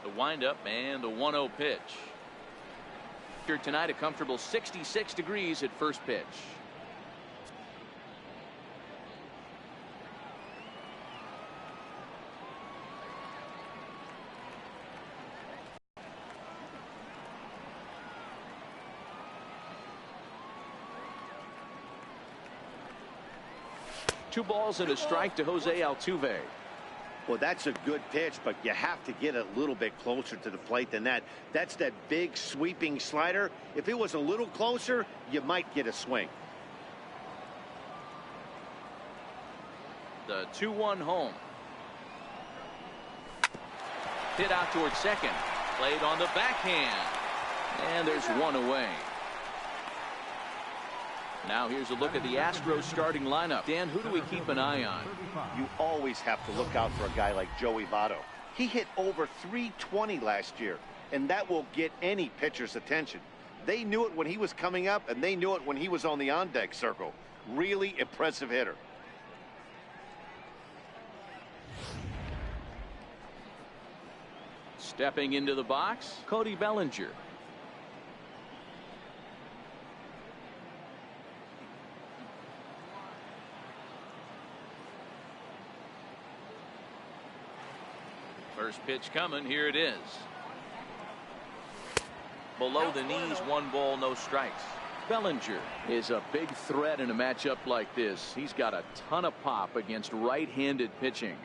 The windup and the 1-0 pitch. Here tonight, a comfortable 66 degrees at first pitch. Two balls and a strike to Jose Altuve. Well, that's a good pitch, but you have to get a little bit closer to the plate than that. That's that big sweeping slider. If it was a little closer, you might get a swing. The 2-1 home. Hit out towards second. Played on the backhand. And there's one away. Now here's a look at the Astros starting lineup. Dan, who do we keep an eye on? You always have to look out for a guy like Joey Votto. He hit over 320 last year, and that will get any pitcher's attention. They knew it when he was coming up, and they knew it when he was on the on-deck circle. Really impressive hitter. Stepping into the box, Cody Bellinger. First pitch coming. Here it is. Below the knees, 1 ball, no strikes. Bellinger is a big threat in a matchup like this. He's got a ton of pop against right-handed pitching.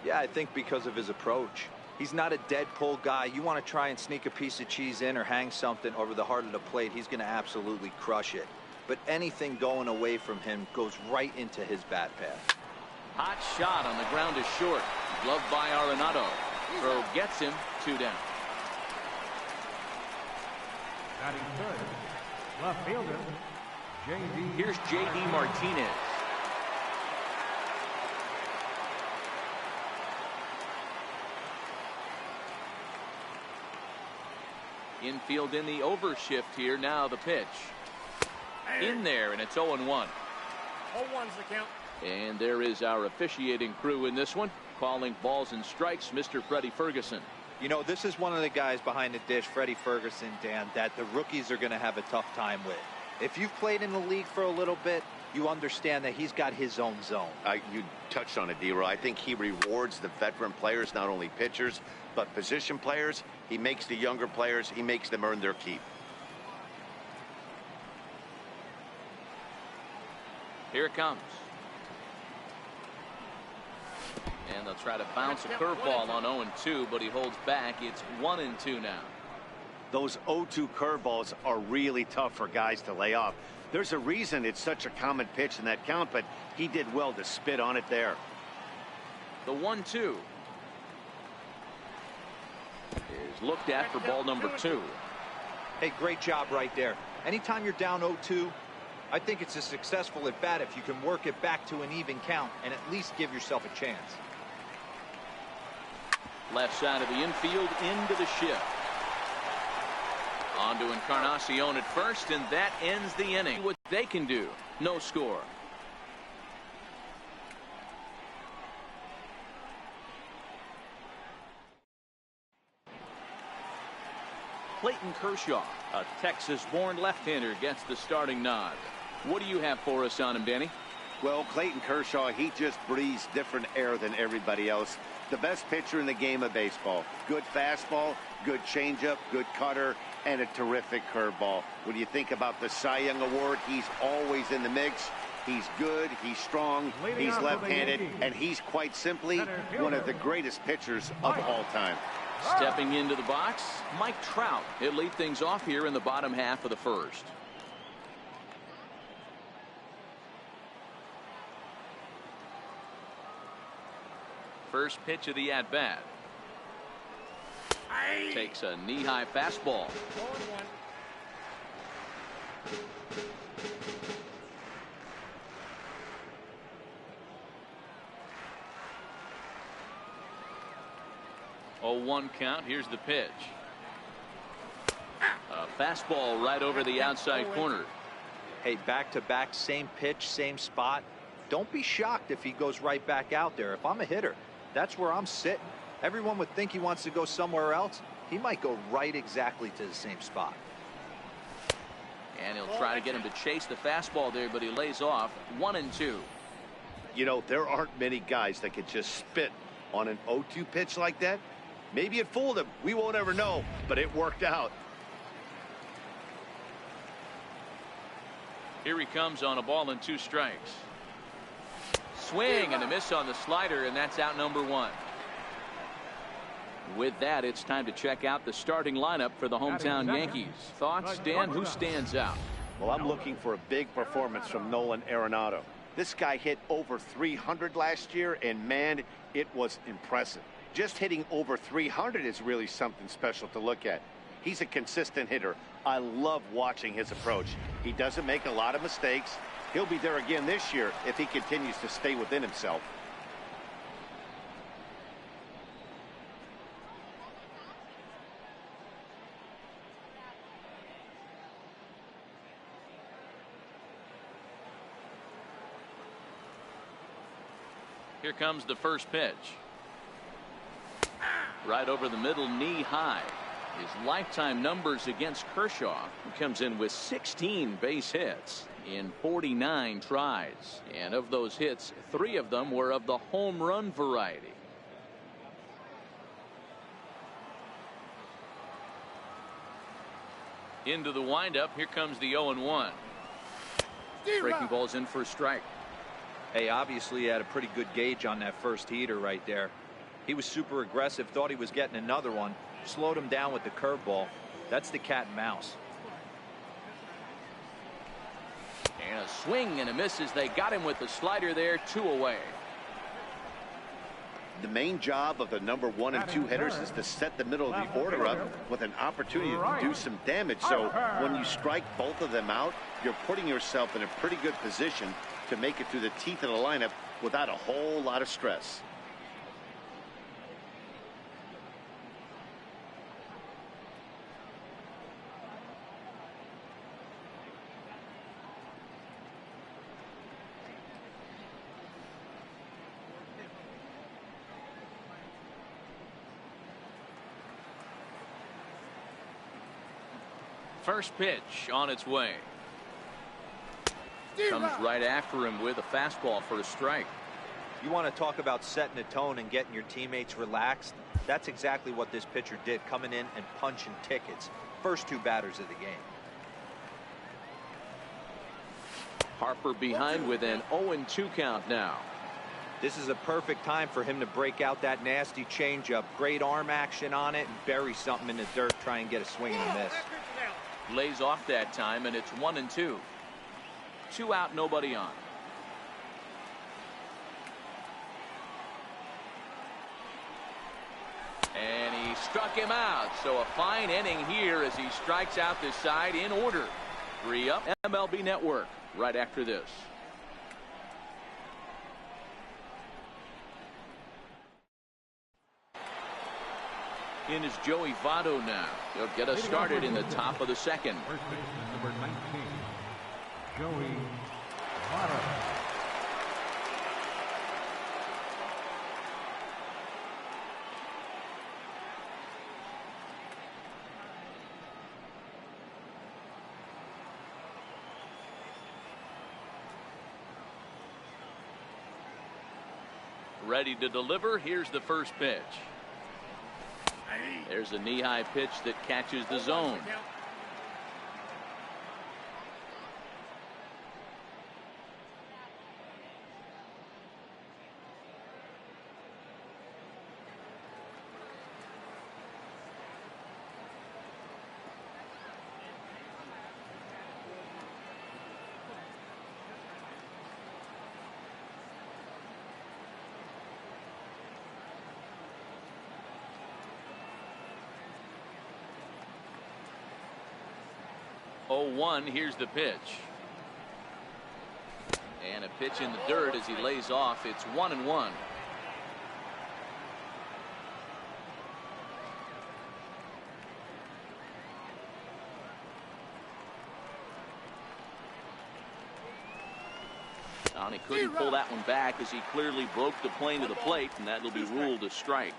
Yeah, I think because of his approach. He's not a dead pull guy. You want to try and sneak a piece of cheese in or hang something over the heart of the plate, he's going to absolutely crush it. But anything going away from him goes right into his bat path. Hot shot on the ground is short. Gloved by Arenado. Throw gets him. 2 down. Batting third, left fielder, J.D. Here's J.D. Martinez. Infield in the overshift here. Now the pitch. In there, and it's 0-1. 0-1's the count. And there is our officiating crew in this one, calling balls and strikes, Mr. Freddie Ferguson. You know, this is one of the guys behind the dish, Freddie Ferguson, Dan, that the rookies are going to have a tough time with. If you've played in the league for a little bit, you understand that he's got his own zone. You touched on it, D-Roy. I think he rewards the veteran players, not only pitchers, but position players. He makes the younger players, he makes them earn their keep. Here it comes. And they'll try to bounce a curveball on 0-2, but he holds back. It's 1-2 now. Those 0-2 curveballs are really tough for guys to lay off. There's a reason it's such a common pitch in that count, but he did well to spit on it there. The 1-2 is looked at for ball number 2. Hey, great job right there. Anytime you're down 0-2, I think it's a successful at bat if you can work it back to an even count and at least give yourself a chance. Left side of the infield into the shift. On to Encarnacion at first, and that ends the inning. What they can do. No score. Clayton Kershaw, a Texas-born left-hander, gets the starting nod. What do you have for us on him, Danny? Well, Clayton Kershaw, he just breathes different air than everybody else. The best pitcher in the game of baseball. Good fastball, good changeup, good cutter, and a terrific curveball. When you think about the Cy Young Award, he's always in the mix. He's good, he's strong, he's left-handed, and he's quite simply one of the greatest pitchers of all time. Stepping into the box, Mike Trout. He'll lead things off here in the bottom half of the first. First pitch of the at-bat. Takes a knee-high fastball. 0-1 count. Here's the pitch. A fastball right over the outside corner. Hey, back-to-back, same pitch, same spot. Don't be shocked if he goes right back out there. If I'm a hitter, that's where I'm sitting. Everyone would think he wants to go somewhere else. He might go right exactly to the same spot. And he'll try to get him to chase the fastball there, but he lays off 1-2. You know, there aren't many guys that could just spit on an 0-2 pitch like that. Maybe it fooled him. We won't ever know, but it worked out. Here he comes on a ball and 2 strikes. Swing and a miss on the slider, and that's out number 1. With that, it's time to check out the starting lineup for the hometown Yankees. Thoughts, Dan? Who stands out? Well, I'm looking for a big performance from Nolan Arenado. This guy hit over 300 last year, and man, it was impressive. Just hitting over 300 is really something special to look at. He's a consistent hitter. I love watching his approach. He doesn't make a lot of mistakes. He'll be there again this year if he continues to stay within himself. Here comes the first pitch. Right over the middle, knee high. His lifetime numbers against Kershaw, who comes in with 16 base hits in 49 tries. And of those hits, 3 of them were of the home run variety. Into the windup. Here comes the 0-1. Breaking ball's in for a strike. Hey, obviously he had a pretty good gauge on that first heater right there. He was super aggressive, thought he was getting another one, slowed him down with the curveball. That's the cat and mouse. And a swing and a miss as they got him with the slider there. 2 away. The main job of the number 1 and 2 hitters is to set the middle of the order up with an opportunity to do some damage. So when you strike both of them out, you're putting yourself in a pretty good position to make it through the teeth of the lineup without a whole lot of stress. First pitch on its way. Comes right after him with a fastball for a strike. You want to talk about setting the tone and getting your teammates relaxed? That's exactly what this pitcher did, coming in and punching tickets. First 2 batters of the game. Harper behind with an 0-2 count now. This is a perfect time for him to break out that nasty changeup. Great arm action on it and bury something in the dirt, try and get a swing and a miss. Lays off that time, and it's 1-2. 2 out, nobody on. And he struck him out. So a fine inning here as he strikes out this side in order. 3 up. MLB Network right after this. In is Joey Votto now. He'll get us started in the top of the second. First baseman number 19, Joey Votto. Ready to deliver. Here's the first pitch. There's a knee-high pitch that catches the zone. Oh, 0-1. Here's the pitch. And a pitch in the dirt as he lays off. It's 1-1. And he couldn't pull that one back as he clearly broke the plane to the plate, and that'll be ruled a strike.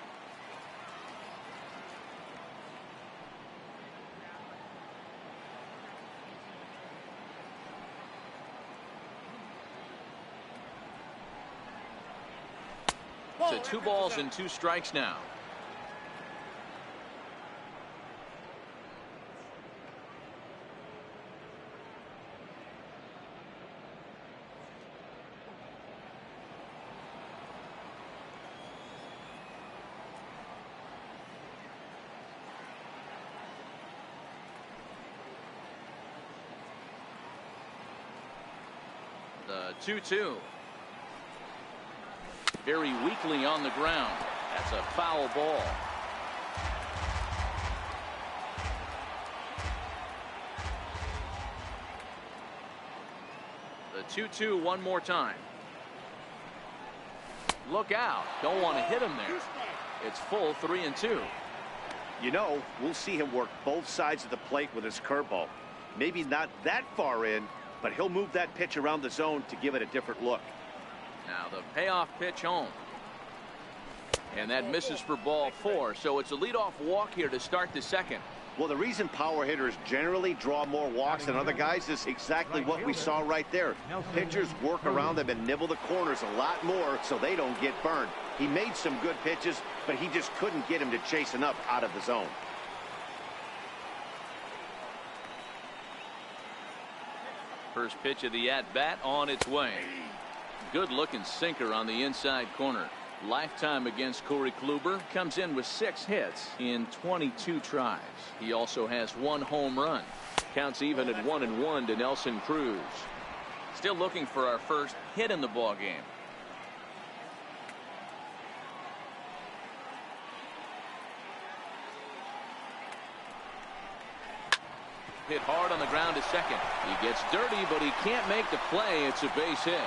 to 2 balls and 2 strikes now. The 2-2. Very weakly on the ground. That's a foul ball. The 2-2 one more time. Look out. Don't want to hit him there. It's full 3-2. You know, we'll see him work both sides of the plate with his curveball. Maybe not that far in, but he'll move that pitch around the zone to give it a different look. Now the payoff pitch home. And that misses for ball 4. So it's a leadoff walk here to start the second. Well, the reason power hitters generally draw more walks than other guys is exactly what we saw right there. Pitchers work around them and nibble the corners a lot more so they don't get burned. He made some good pitches, but he just couldn't get him to chase enough out of the zone. First pitch of the at-bat on its way. Good-looking sinker on the inside corner. Lifetime against Corey Kluber. Comes in with 6 hits in 22 tries. He also has 1 home run. Counts even at 1-1 to Nelson Cruz. Still looking for our first hit in the ball game. Hit hard on the ground to second. He gets dirty, but he can't make the play. It's a base hit.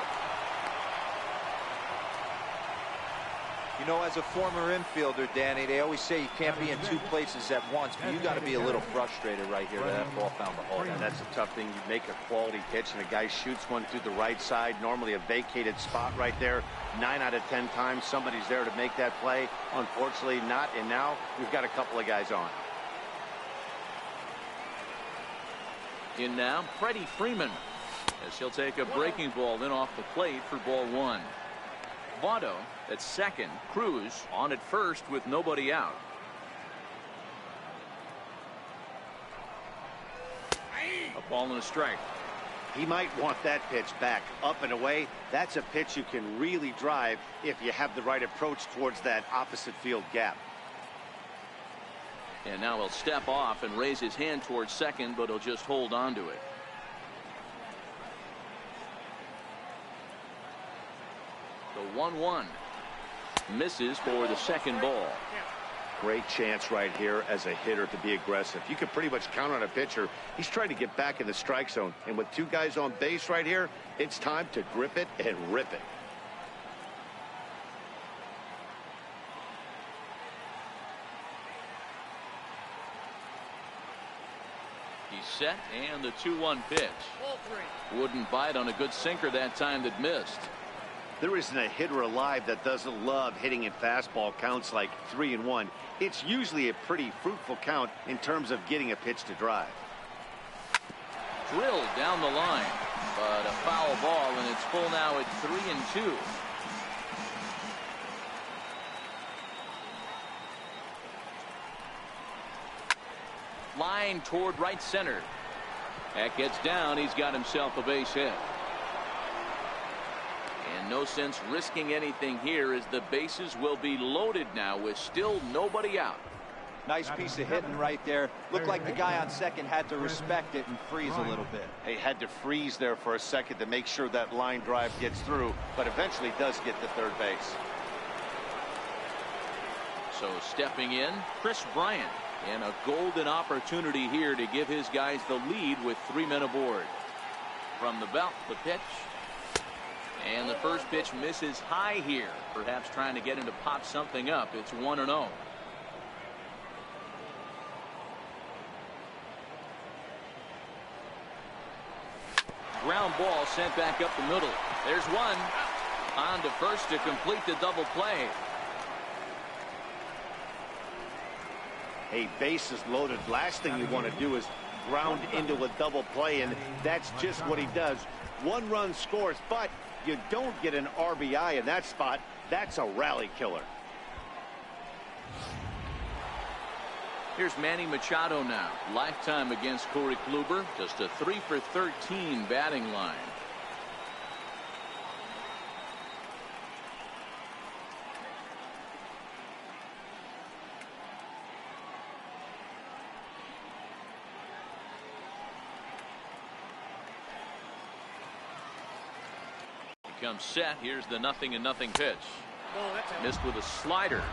You know, as a former infielder, Danny, they always say you can't be in 2 places at once, but you got to be a little frustrated right here that ball found the hole. Yeah, that's a tough thing. You make a quality pitch and a guy shoots one through the right side, normally a vacated spot right there. 9 out of 10 times somebody's there to make that play. Unfortunately not, and now we've got a couple of guys on. In now, Freddie Freeman, as he'll take a breaking ball in off the plate for ball 1. Votto at second. Cruz on at first with nobody out. A ball and a strike. He might want that pitch back up and away. That's a pitch you can really drive if you have the right approach towards that opposite field gap. And now he'll step off and raise his hand towards second, but he'll just hold on to it. The 1-1 misses for the second ball. Great chance right here as a hitter to be aggressive. You can pretty much count on a pitcher. He's trying to get back in the strike zone, and with 2 guys on base right here, it's time to grip it and rip it. He's set, and the 2-1 pitch. Wouldn't bite on a good sinker that time that missed. There isn't a hitter alive that doesn't love hitting in fastball counts like 3-1. It's usually a pretty fruitful count in terms of getting a pitch to drive. Drilled down the line, but a foul ball, and it's full now at 3-2. Line toward right center. That gets down. He's got himself a base hit. And no sense risking anything here as the bases will be loaded now with still nobody out. Nice piece of hitting right there. Looked like the guy on second had to respect it and freeze a little bit. He had to freeze there for a second to make sure that line drive gets through, but eventually does get to third base. So stepping in, Chris Bryant. And a golden opportunity here to give his guys the lead with 3 men aboard. From the belt, the pitch. And the first pitch misses high here. Perhaps trying to get him to pop something up. It's 1-0. Ground ball sent back up the middle. There's one. On to first to complete the double play. Hey, bases loaded. Last thing you want to do is ground into a double play, and that's just what he does. 1 run scores, but you don't get an RBI in that spot. That's a rally killer. Here's Manny Machado now. Lifetime against Corey Kluber. Just a 3 for 13 batting line. Comes set. Here's the 0-0 pitch. Missed with a slider.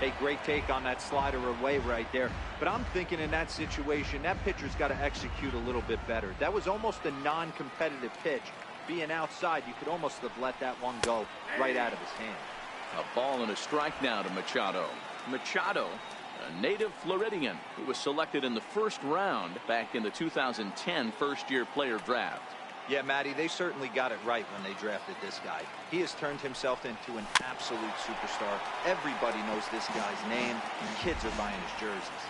Hey, great take on that slider away right there. But I'm thinking in that situation, that pitcher's got to execute a little bit better. That was almost a non-competitive pitch. Being outside, you could almost have let that one go right out of his hand. A ball and a strike now to Machado. Machado, a native Floridian who was selected in the first round back in the 2010 first-year player draft. Yeah, Matty, they certainly got it right when they drafted this guy. He has turned himself into an absolute superstar. Everybody knows this guy's name, and kids are buying his jerseys.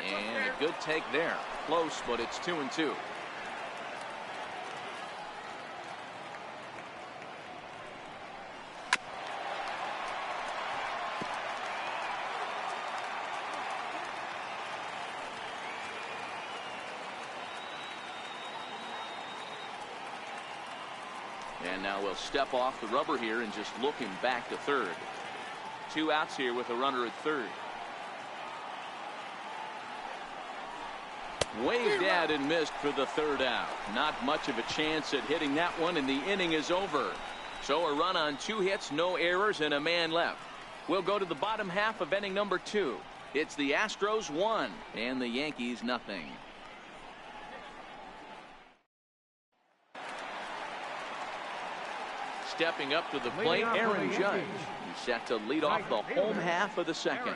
And a good take there. Close, but it's 2-2. And now we'll step off the rubber here and just look him back to third. 2 outs here with a runner at third. Waved at and missed for the third out. Not much of a chance at hitting that one, and the inning is over. So a run on 2 hits, no errors, and a man left. We'll go to the bottom half of inning number 2. It's the Astros 1 and the Yankees nothing. Stepping up to the plate, Aaron Judge. He's set to lead off the home half of the second.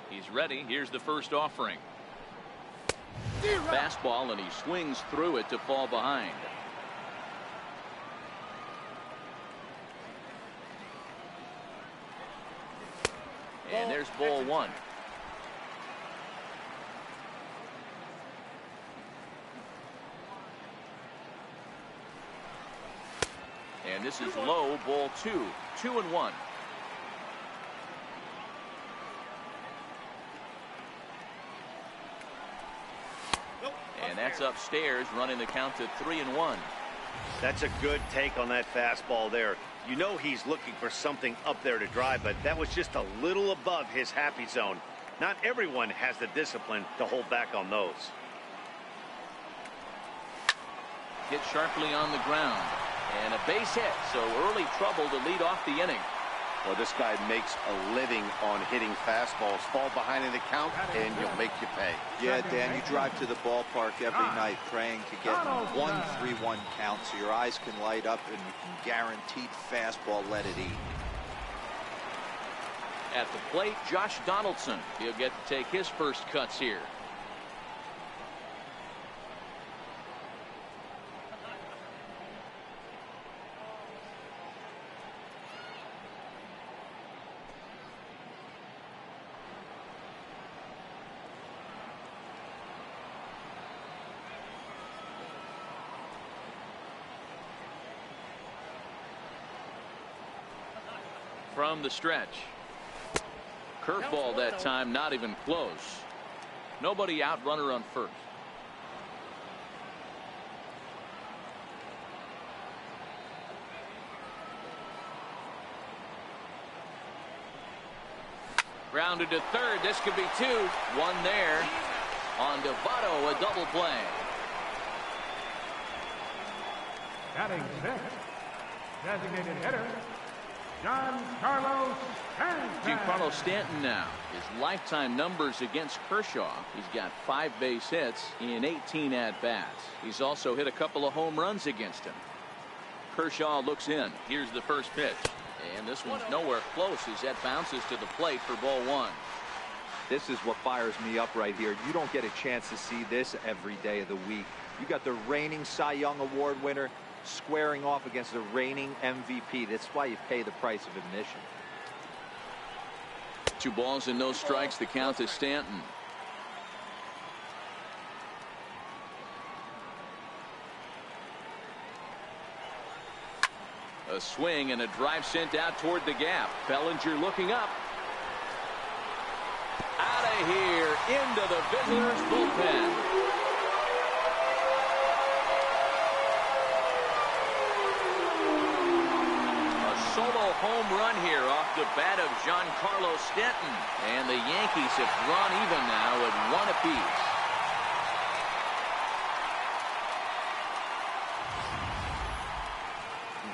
He's ready. Here's the first offering. Fastball, and he swings through it to fall behind. And there's ball 1. And this is low, ball 2. 2-1. And that's upstairs, running the count to 3-1. That's a good take on that fastball there. You know he's looking for something up there to drive, but that was just a little above his happy zone. Not everyone has the discipline to hold back on those. Hit sharply on the ground. And a base hit, so early trouble to lead off the inning. Well, this guy makes a living on hitting fastballs. Fall behind in the count, and you'll make you pay. Yeah, Dan, you drive to the ballpark every night praying to get 1-3-1 count so your eyes can light up and you can guaranteed fastball let it eat. At the plate, Josh Donaldson. He'll get to take his first cuts here. From the stretch. Curveball that time, not even close. Nobody out, runner on first. Grounded to third. This could be 2. 1 there. On to Votto, a double play. Batting 6th, designated hitter, Giancarlo Stanton now. His lifetime numbers against Kershaw. He's got 5 base hits in 18 at-bats. He's also hit a couple of home runs against him. Kershaw looks in. Here's the first pitch. And this one's nowhere close as that bounces to the plate for ball 1. This is what fires me up right here. You don't get a chance to see this every day of the week. You got the reigning Cy Young Award winner squaring off against the reigning MVP. That's why you pay the price of admission. 2 balls and no strikes. The count is Stanton. A swing and a drive sent out toward the gap. Bellinger looking up. Out of here into the visitors' bullpen. A solo home run here off the bat of Giancarlo Stanton. And the Yankees have drawn even now at 1 apiece.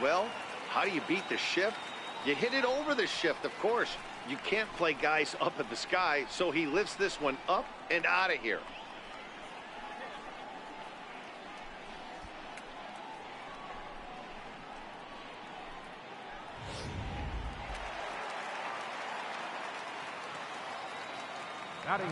Well, how do you beat the shift? You hit it over the shift, of course. You can't play guys up at the sky, so he lifts this one up and out of here. Batting.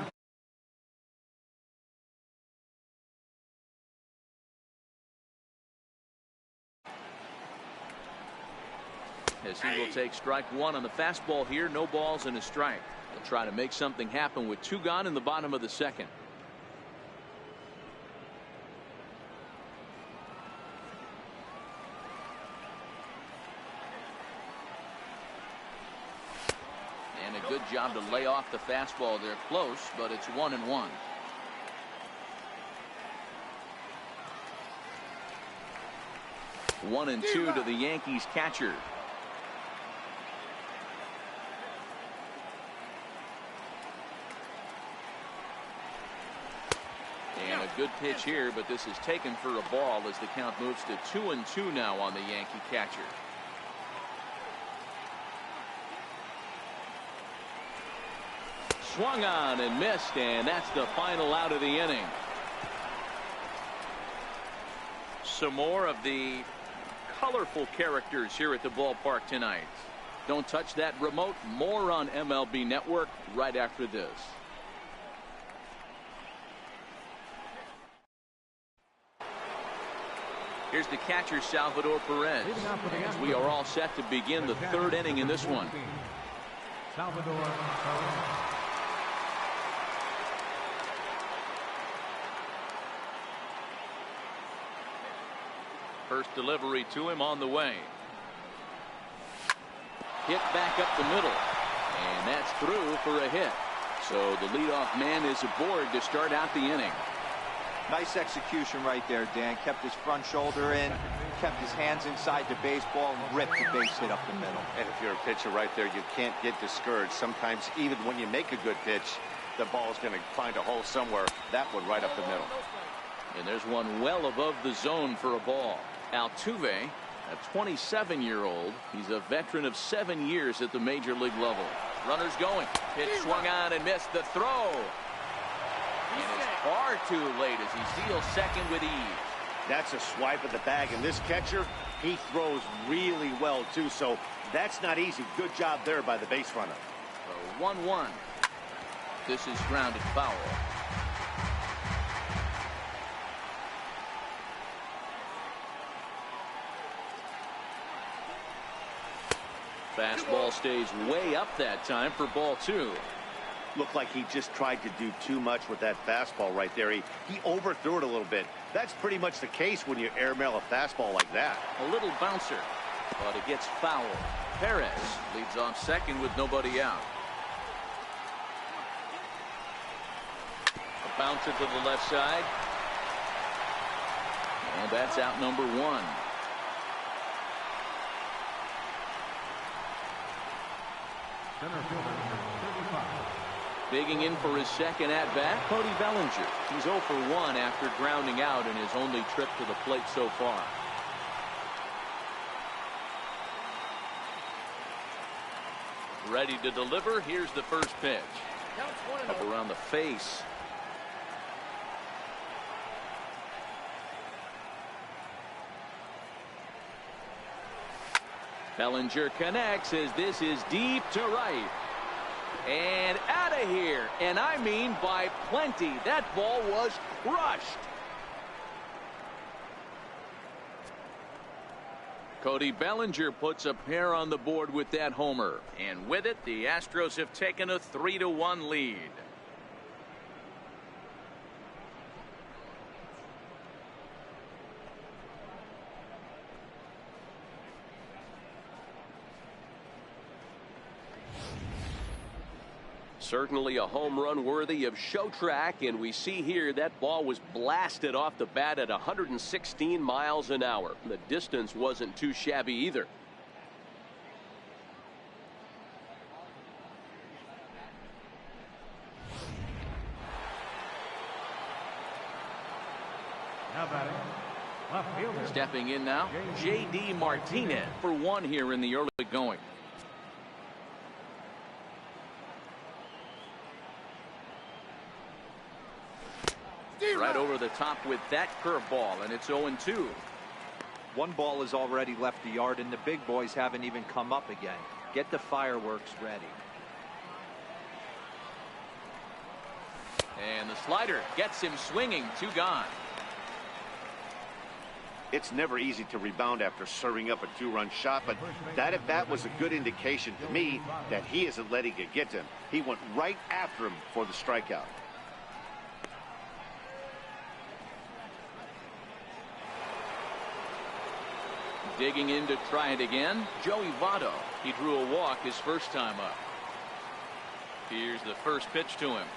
As he will take strike 1 on the fastball here. No balls and a strike. He'll try to make something happen with 2 gone in the bottom of the 2nd. And a good job to lay off the fastball. They're close, but it's 1-1. One and 2 to the Yankees catcher. And a good pitch here, but this is taken for a ball as the count moves to 2-2 now on the Yankee catcher. Swung on and missed, and that's the final out of the inning. Some more of the colorful characters here at the ballpark tonight. Don't touch that remote. More on MLB Network right after this. Here's the catcher, Salvador Perez. As we are all set to begin the 3rd inning in this one. Salvador Perez. First delivery to him on the way. Hit back up the middle. And that's through for a hit. So the leadoff man is aboard to start out the inning. Nice execution right there, Dan. Kept his front shoulder in, kept his hands inside the baseball, and ripped the base hit up the middle. And if you're a pitcher right there, you can't get discouraged. Sometimes even when you make a good pitch, the ball is going to find a hole somewhere. That one right up the middle. And there's one well above the zone for a ball. Altuve, a 27-year-old. He's a veteran of 7 years at the major league level. Runners going. Pitch swung on and missed the throw. And it's far too late as he steals second with ease. That's a swipe of the bag. And this catcher, he throws really well, too. So that's not easy. Good job there by the base runner. So 1-1. This is grounded foul. Fastball stays way up that time for ball 2. Looked like he just tried to do too much with that fastball right there. He overthrew it a little bit. That's pretty much the case when you airmail a fastball like that. A little bouncer, but it gets foul. Perez leads off second with nobody out. A bouncer to the left side. And that's out number 1. Center fielder, 35. Digging in for his second at-bat, Cody Bellinger. He's 0 for 1 after grounding out in his only trip to the plate so far. Ready to deliver. Here's the first pitch. Up around the face. Bellinger connects as this is deep to right. And out of here. And I mean by plenty. That ball was crushed. Cody Bellinger puts a pair on the board with that homer. And with it, the Astros have taken a 3-1 lead. Certainly a home run worthy of show track, and we see here that ball was blasted off the bat at 116 miles an hour. The distance wasn't too shabby either. Now batting, left fielder. Stepping in now, J.D. Martinez for one here in the early going. Right over the top with that curveball, and it's 0-2. One ball has already left the yard, and the big boys haven't even come up again. Get the fireworks ready. And the slider gets him swinging. 2 gone. It's never easy to rebound after serving up a 2-run shot, but that at bat was a good indication to me that he isn't letting it get to him. He went right after him for the strikeout. Digging in to try it again, Joey Votto. He drew a walk his first time up. Here's the first pitch to him.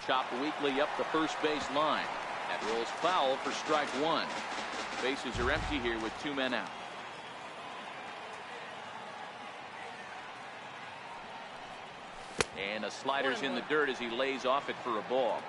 Chopped weakly up the first base line. That rolls foul for strike 1. Bases are empty here with 2 men out. And a slider's in the dirt as he lays off it for a ball.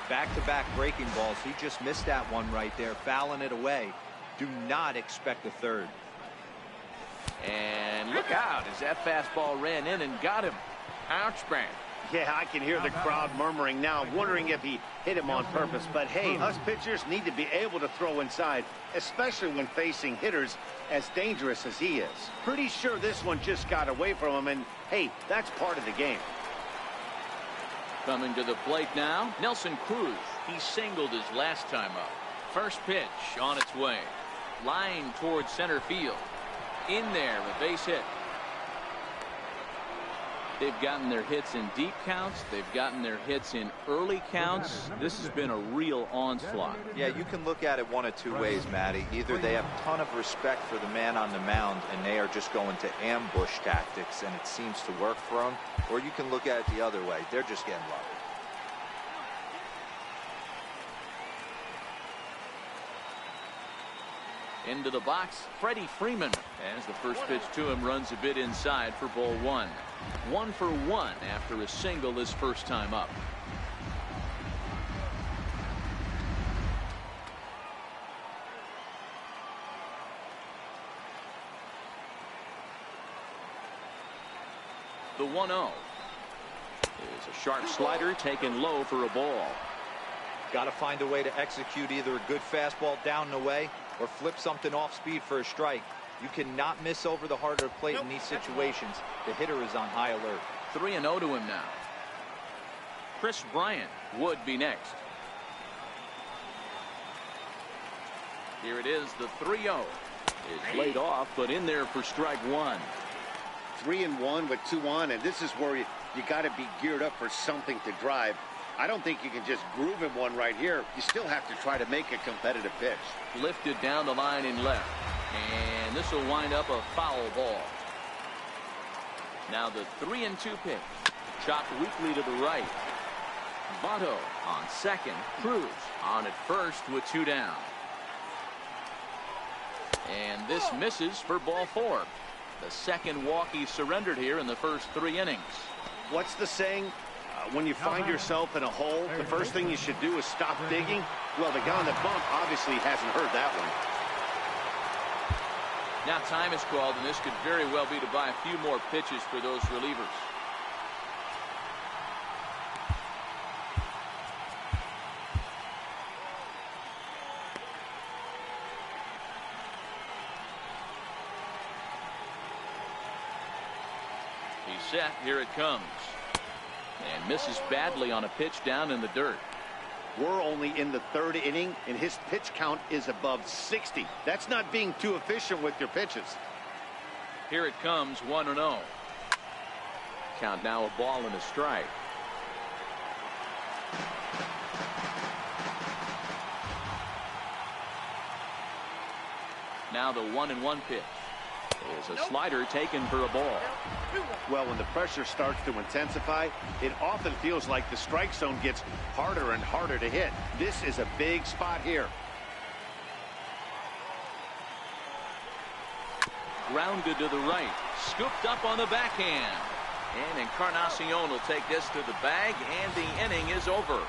Back-to-back breaking balls. He just missed that one right there, fouling it away. Do not expect a third. And look out as that fastball ran in and got him. Ouch, bang. Yeah, I can hear the crowd murmuring now, wondering if he hit him on purpose. But hey, us pitchers need to be able to throw inside, especially when facing hitters as dangerous as he is. Pretty sure this one just got away from him, and hey, that's part of the game. Coming to the plate now, Nelson Cruz. He singled his last time up. First pitch on its way. Line towards center field. In there, a base hit. They've gotten their hits in deep counts. They've gotten their hits in early counts. This has been a real onslaught. Yeah, you can look at it one of 2 ways, Matty. Either they have a ton of respect for the man on the mound and they are just going to ambush tactics and it seems to work for them, or you can look at it the other way. They're just getting lucky. Into the box, Freddie Freeman. As the first pitch to him runs a bit inside for ball 1. 1 for 1 after a single his first time up. The 1-0 is a sharp slider taken low for a ball. Got to find a way to execute either a good fastball down the way or flip something off speed for a strike. You cannot miss over the heart of the plate in these situations. The hitter is on high alert. 3-0 to him now. Chris Bryant would be next. Here it is, the 3-0 is laid off, but in there for strike 1. 3-1 with 2 on, and this is where you got to be geared up for something to drive. I don't think you can just groove him one right here. You still have to try to make a competitive pitch. Lifted down the line in left. And this will wind up a foul ball. Now the 3-2 pitch. Chopped weakly to the right. Votto on second. Cruz on at first with 2 down. And this misses for ball 4. The second walk he surrendered here in the first 3 innings. What's the saying? When you find yourself in a hole, the first thing you should do is stop digging. Well, the guy on the bump obviously hasn't heard that one. Now time is called, and this could very well be to buy a few more pitches for those relievers. set. Here it comes. And misses badly on a pitch down in the dirt. We're only in the third inning, and his pitch count is above 60. That's not being too efficient with your pitches. Here it comes, 1-0. Count now a ball and a strike. Now the 1-1 pitch is a slider taken for a ball. Well, when the pressure starts to intensify, it often feels like the strike zone gets harder and harder to hit. This is a big spot here. Grounded to the right, scooped up on the backhand, and Encarnacion will take this to the bag, and the inning is over.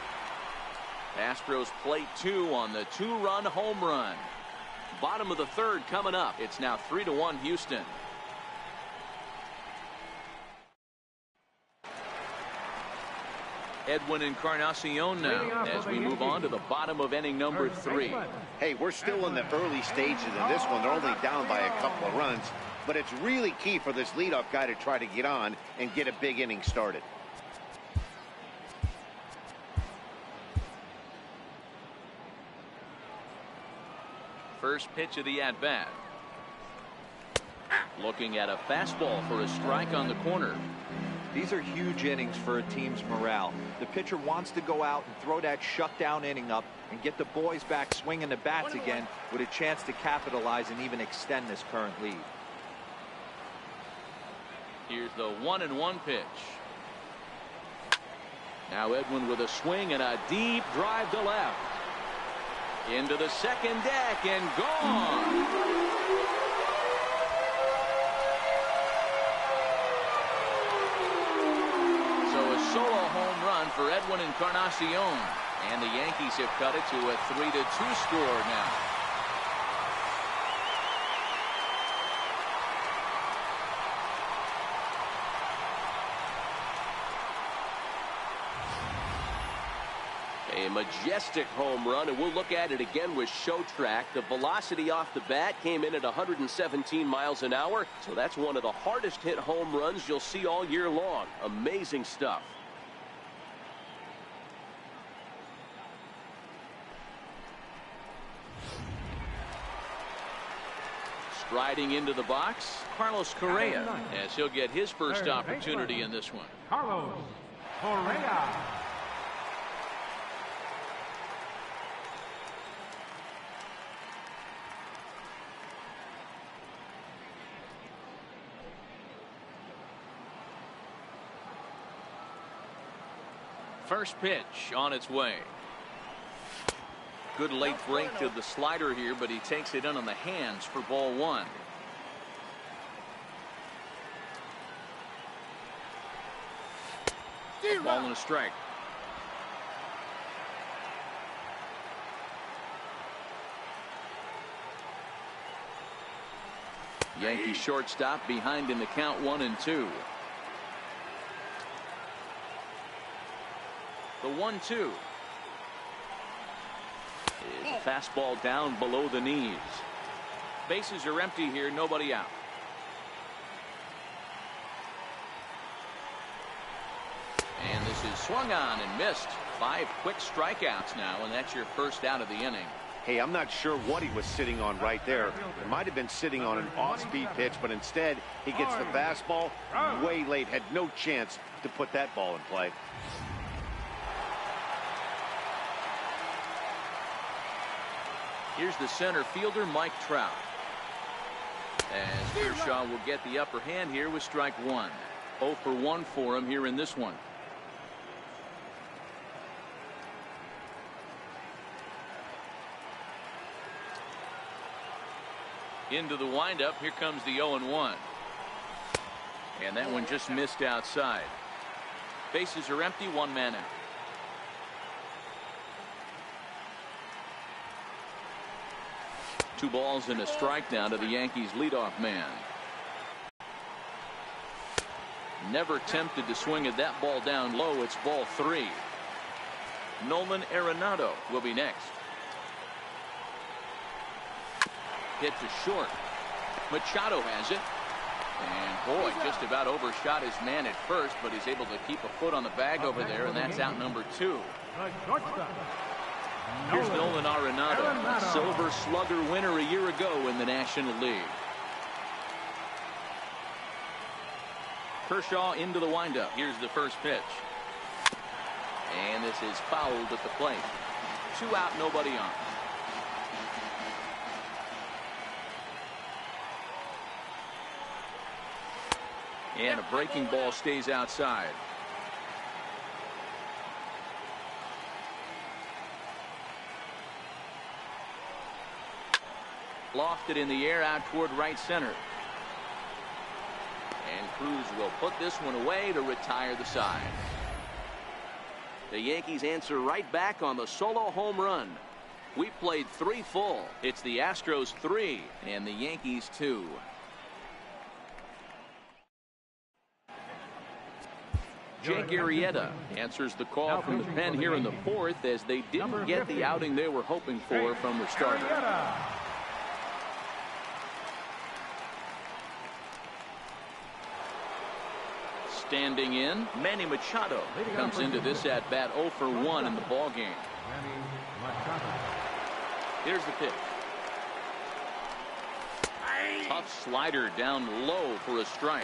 Astros plate 2 on the 2-run home run. Bottom of the third coming up. It's now 3-1 Houston. Edwin Encarnacion now as we move on to the bottom of inning number 3. Hey, we're still in the early stages of this one. They're only down by a couple of runs, but it's really key for this leadoff guy to try to get on and get a big inning started. First pitch of the at-bat. Looking at a fastball for a strike on the corner. These are huge innings for a team's morale. The pitcher wants to go out and throw that shutdown inning up and get the boys back swinging the bats again with a chance to capitalize and even extend this current lead. Here's the 1-1 pitch. Now Edwin with a swing and a deep drive to left. Into the second deck and gone. Solo home run for Edwin Encarnacion, and the Yankees have cut it to a 3-2 score now. A majestic home run, and we'll look at it again with Show Track. The velocity off the bat came in at 117 miles an hour, so that's one of the hardest hit home runs you'll see all year long. Amazing stuff. Striding into the box, Carlos Correa, as he'll get his first opportunity in this one. Carlos Correa. First pitch on its way. Good late break to the slider here, but he takes it in on the hands for ball 1. Ball and a strike. Yankee shortstop behind in the count 1-2. The 1-2. Fastball down below the knees. Bases are empty here, nobody out. And this is swung on and missed. 5 quick strikeouts now, and that's your first out of the inning. Hey, I'm not sure what he was sitting on right there. It might have been sitting on an off-speed pitch, but instead he gets the fastball way late. Had no chance to put that ball in play. Here's the center fielder, Mike Trout. As Kershaw will get the upper hand here with strike 1. 0 for 1 for him here in this one. Into the windup. Here comes the 0-1. And that one just missed outside. Bases are empty, 1 man out. Two balls and a strike down to the Yankees leadoff man. Never tempted to swing at that ball down low. It's ball 3. Nolan Arenado will be next. Hit to short. Machado has it. And boy, just about overshot his man at first, but he's able to keep a foot on the bag over there, and that's out number 2. The shortstop. Here's Nolan Arenado, a Silver Slugger winner a year ago in the National League. Kershaw into the windup. Here's the first pitch. And this is fouled at the plate. 2 out, nobody on. And a breaking ball stays outside. Lofted in the air out toward right center. And Cruz will put this one away to retire the side. The Yankees answer right back on the solo home run. We played 3 full. It's the Astros 3 and the Yankees 2. Jake Arrieta answers the call from the pen here in the 4th, as they didn't get the outing they were hoping for from the starter. Standing in, Manny Machado comes into this at bat 0 for 1 in the ball game. Here's the pitch. Tough slider down low for a strike.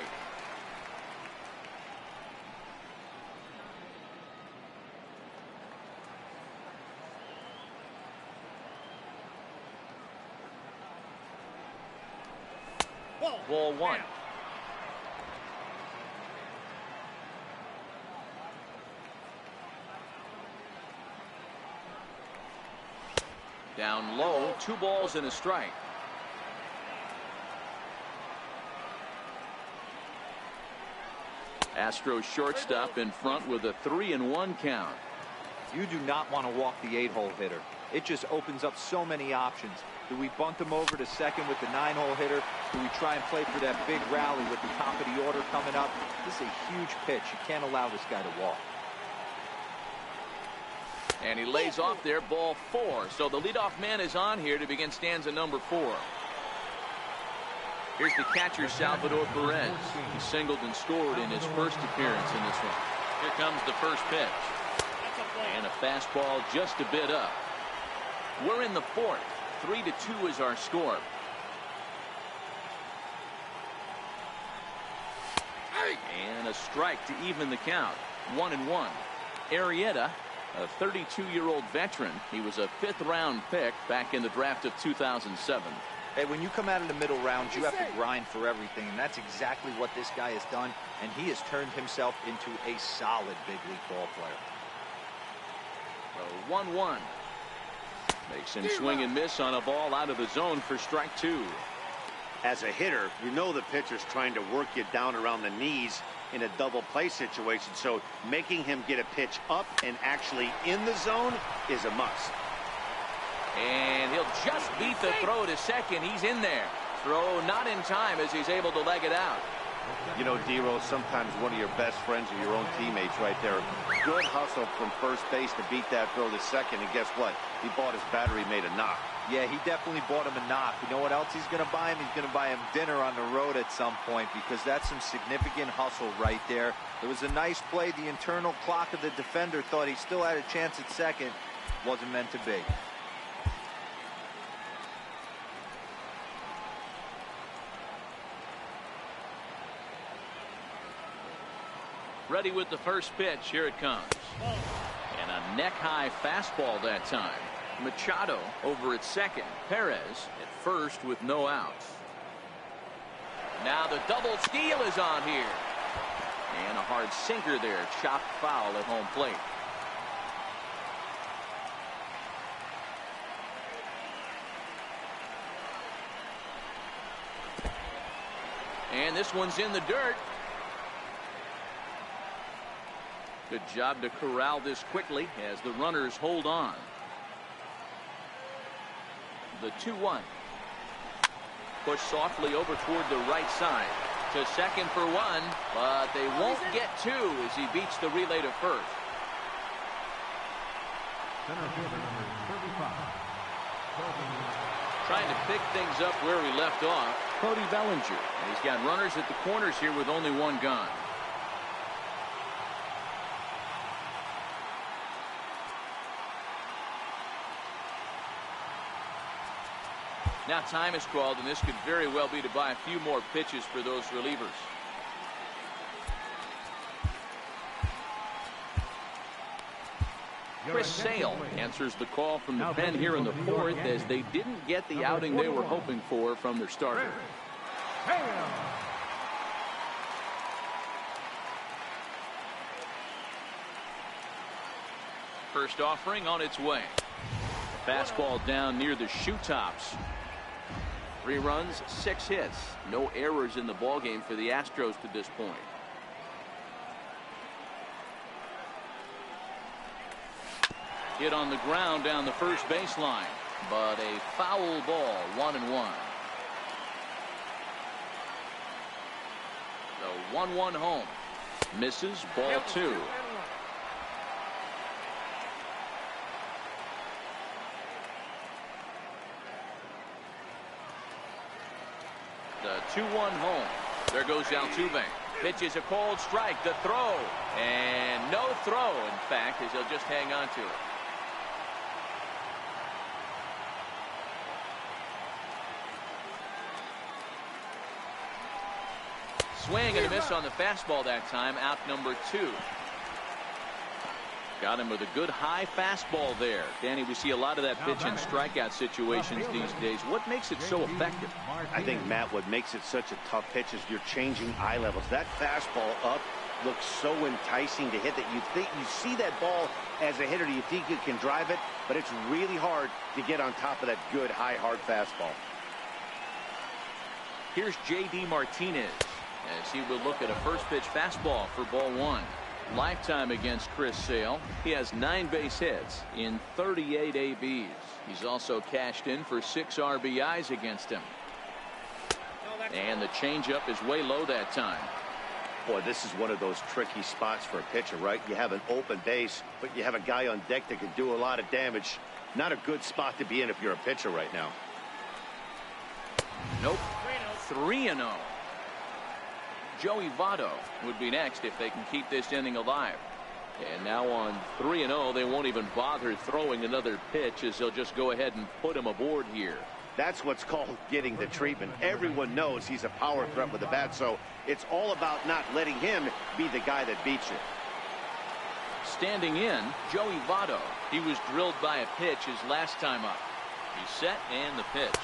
Ball 1. Down low, 2 balls and a strike. Astros shortstop in front with a 3-1 count. You do not want to walk the 8-hole hitter. It just opens up so many options. Do we bunt him over to second with the 9-hole hitter? Do we try and play for that big rally with the top of the order coming up? This is a huge pitch. You can't allow this guy to walk. And he lays off there, ball 4. So the leadoff man is on here to begin stanza number 4. Here's the catcher, Salvador Perez. He singled and scored in his first appearance in this one. Here comes the first pitch. And a fastball just a bit up. We're in the 4th. 3-2 is our score. And a strike to even the count. 1-1. Arrieta, a 32-year-old veteran. He was a 5th-round pick back in the draft of 2007. Hey, when you come out of the middle rounds, you have to grind for everything, and that's exactly what this guy has done, and he has turned himself into a solid big league ball player. So 1-1. Makes him swing and miss on a ball out of the zone for strike 2. As a hitter, you know the pitcher's trying to work you down around the knees in a double play situation, so making him get a pitch up and actually in the zone is a must. And he'll just beat the throw to second. He's in there. Throw not in time as he's able to leg it out. You know, D-Rose, sometimes one of your best friends are your own teammates right there. Good hustle from first base to beat that throw to second, and guess what? He bought his battery made a knock. Yeah, he definitely bought him a knock. You know what else he's going to buy him? He's going to buy him dinner on the road at some point, because that's some significant hustle right there. It was a nice play. The internal clock of the defender thought he still had a chance at second. Wasn't meant to be. Ready with the first pitch. Here it comes. And a neck-high fastball that time. Machado over at second. Perez at first with no outs. Now the double steal is on here. And a hard sinker there. Chopped foul at home plate. And this one's in the dirt. Good job to corral this quickly as the runners hold on. The 2-1. Push softly over toward the right side. To second for 1, but they won't get 2 as he beats the relay to first. Center fielder number 35. Trying to pick things up where we left off. Cody Bellinger. And he's got runners at the corners here with only one gone. Now time is called, and this could very well be to buy a few more pitches for those relievers. Chris Sale answers the call from the pen here in the fourth, as they didn't get the outing they were hoping for from their starter. First offering on its way. Fastball down near the shoe tops. 3 runs, 6 hits. No errors in the ballgame for the Astros to this point. Hit on the ground down the first baseline, but a foul ball, 1-1. The 1-1 home. Misses, ball 2. The 2-1 home. There goes Altuve. Pitch is a cold strike. The throw. And no throw, in fact, as he'll just hang on to it. Swing and a miss on the fastball that time. Out number 2. Got him with a good high fastball there. Danny, we see a lot of that pitch in strikeout situations these days. What makes it so effective? I think, Matt, what makes it such a tough pitch is you're changing eye levels. That fastball up looks so enticing to hit that you see that ball as a hitter, you think you can drive it, but it's really hard to get on top of that good high hard fastball. Here's J.D. Martinez as he will look at a first pitch fastball for ball 1. Lifetime against Chris Sale. He has 9 base hits in 38 ABs. He's also cashed in for 6 RBIs against him. And the changeup is way low that time. Boy, this is one of those tricky spots for a pitcher, right? You have an open base, but you have a guy on deck that can do a lot of damage. Not a good spot to be in if you're a pitcher right now. Nope. 3-0. Joey Votto would be next if they can keep this inning alive. And now on 3-0, they won't even bother throwing another pitch, as they'll just go ahead and put him aboard here. That's what's called getting the treatment. Everyone knows he's a power threat with the bat, so it's all about not letting him be the guy that beats you. Standing in, Joey Votto. He was drilled by a pitch his last time up. He's set, and the pitch.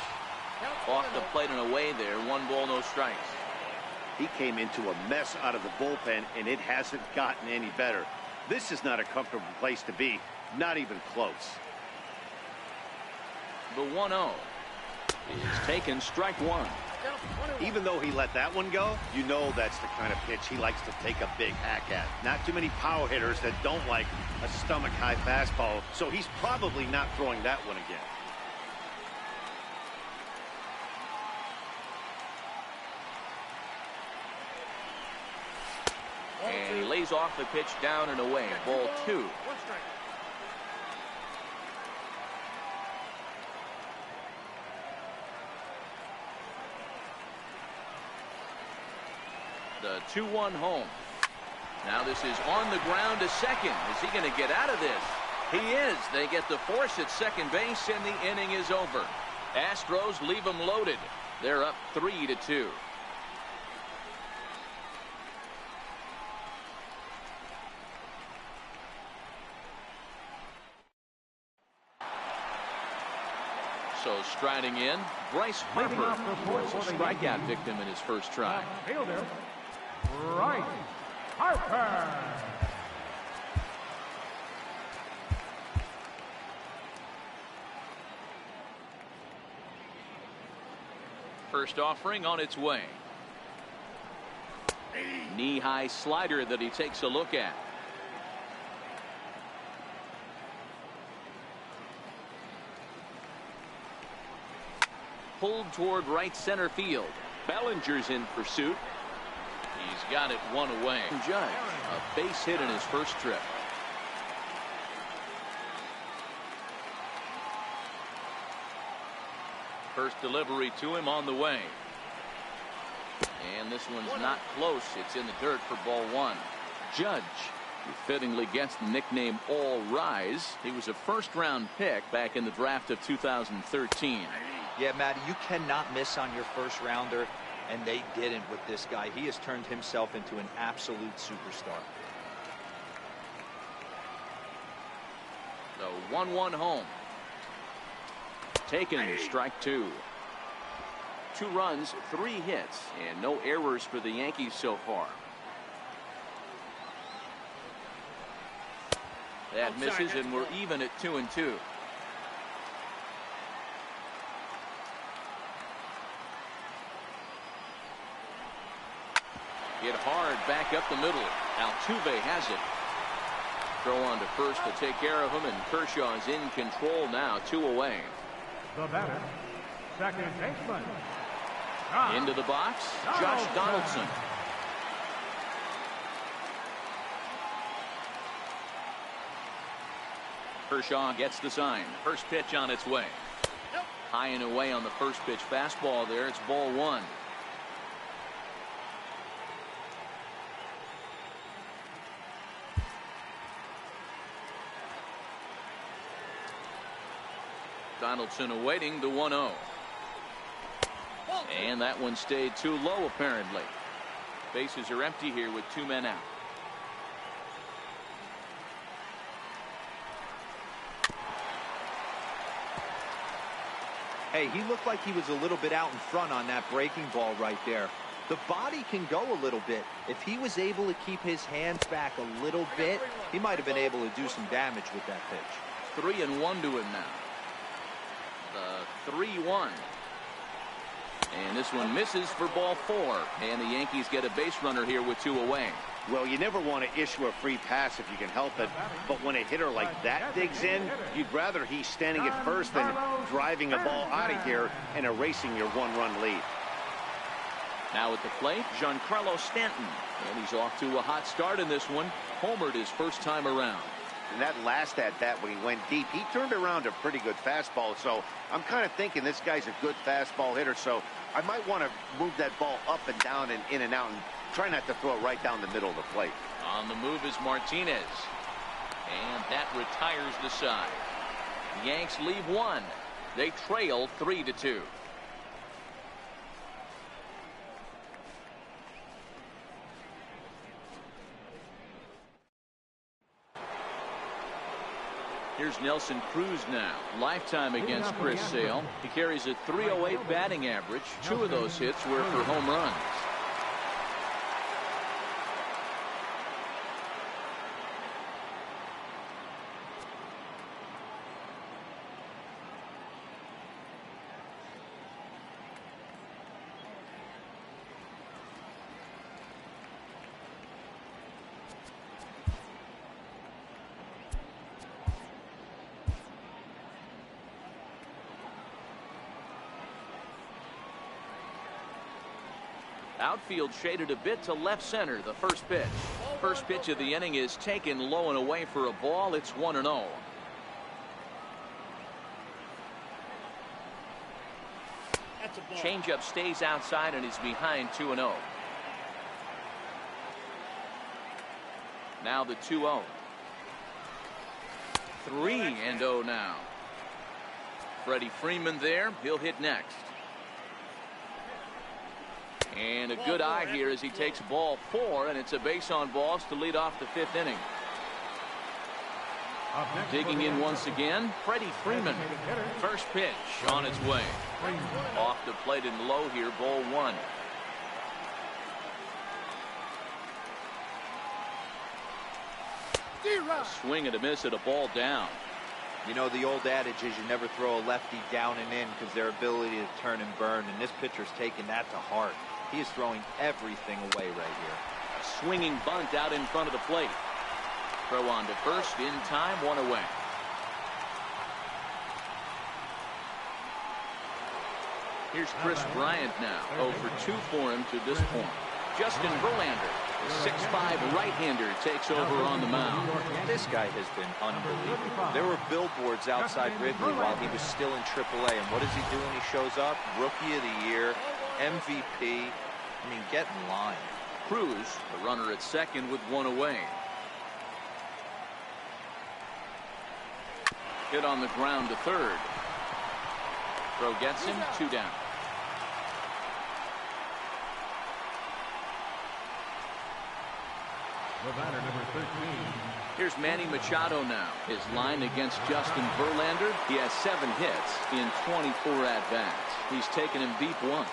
Off the plate and away there. 1 ball, no strikes. He came into a mess out of the bullpen, and it hasn't gotten any better. This is not a comfortable place to be, not even close. The 1-0 is taken, strike 1. Even though he let that one go, you know that's the kind of pitch he likes to take a big hack at. Not too many power hitters that don't like a stomach-high fastball, so he's probably not throwing that one again. And he lays off the pitch down and away. Ball 2. The 2-1 home. Now this is on the ground to second. Is he going to get out of this? He is. They get the force at second base, and the inning is over. Astros leave them loaded. They're up 3-2. So striding in, Bryce Harper was a strikeout victim in his first try. Fielder, Bryce Harper. First offering on its way. Knee-high slider that he takes a look at. Pulled toward right center field. Bellinger's in pursuit. He's got it 1 away. Judge, a base hit in his first trip. First delivery to him on the way. And this one's not close. It's in the dirt for ball one. Judge, who fittingly gets the nickname All Rise. He was a first-round pick back in the draft of 2013. Yeah, Matty, you cannot miss on your first rounder, and they didn't with this guy. He has turned himself into an absolute superstar. The 1-1 home. Taken, strike two. 2 runs, 3 hits, and no errors for the Yankees so far. That misses, and we're even at 2-2. Hit hard back up the middle. Altuve has it. Throw on to first to take care of him, and Kershaw is in control now, 2 away. The batter, second baseman. Into the box, Josh Donaldson. Kershaw gets the sign. First pitch on its way. High and away on the first pitch fastball there. It's ball one. Donaldson awaiting the 1-0. And that one stayed too low apparently. Bases are empty here with 2 men out. Hey, he looked like he was a little bit out in front on that breaking ball right there. The body can go a little bit. If he was able to keep his hands back a little bit, he might have been able to do some damage with that pitch. 3-1 to him now. The 3-1. And this one misses for ball 4. And the Yankees get a base runner here with 2 away. Well, you never want to issue a free pass if you can help it, but when a hitter like that digs in, you'd rather he's standing at first than driving a ball out of here and erasing your 1-run lead. Now at the plate, Giancarlo Stanton, and he's off to a hot start in this one. Homered his first time around. And that last at bat when he went deep, he turned around a pretty good fastball. So I'm kind of thinking this guy's a good fastball hitter. So I might want to move that ball up and down and in and out and try not to throw it right down the middle of the plate. On the move is Martinez. And that retires the side. The Yanks leave 1. They trail 3-2. Here's Nelson Cruz now. Lifetime against Chris Sale. He carries a .308 batting average. 2 of those hits were for home runs. Outfield shaded a bit to left center. The first pitch. First pitch of the inning is taken low and away for a ball. It's 1-0. Changeup stays outside and is behind 2-0. Now the 2-0. 3-0 now. Freddie Freeman there. He'll hit next. And a good eye here as he takes ball 4, and it's a base on balls to lead off the 5th inning. Digging in once again, Freddie Freeman. First pitch on its way. Off the plate and low here, ball 1. A swing and a miss at a ball down. You know, the old adage is you never throw a lefty down and in because their ability to turn and burn, and this pitcher's taking that to heart. He is throwing everything away right here. A swinging bunt out in front of the plate. Throw on to first in time, 1 away. Here's Chris Bryant now. 0 for 2 for him to this point. Justin Verlander, the 6'5" right-hander, takes over on the mound. This guy has been unbelievable. There were billboards outside Wrigley while he was still in AAA, and what does he do when he shows up? Rookie of the Year, MVP. I mean, get in line. Cruz, the runner at second with one away. Hit on the ground to third. Throw gets him, 2 down. The batter, number 13. Here's Manny Machado now. His line against Justin Verlander. He has 7 hits in 24 at-bats. He's taken him deep once.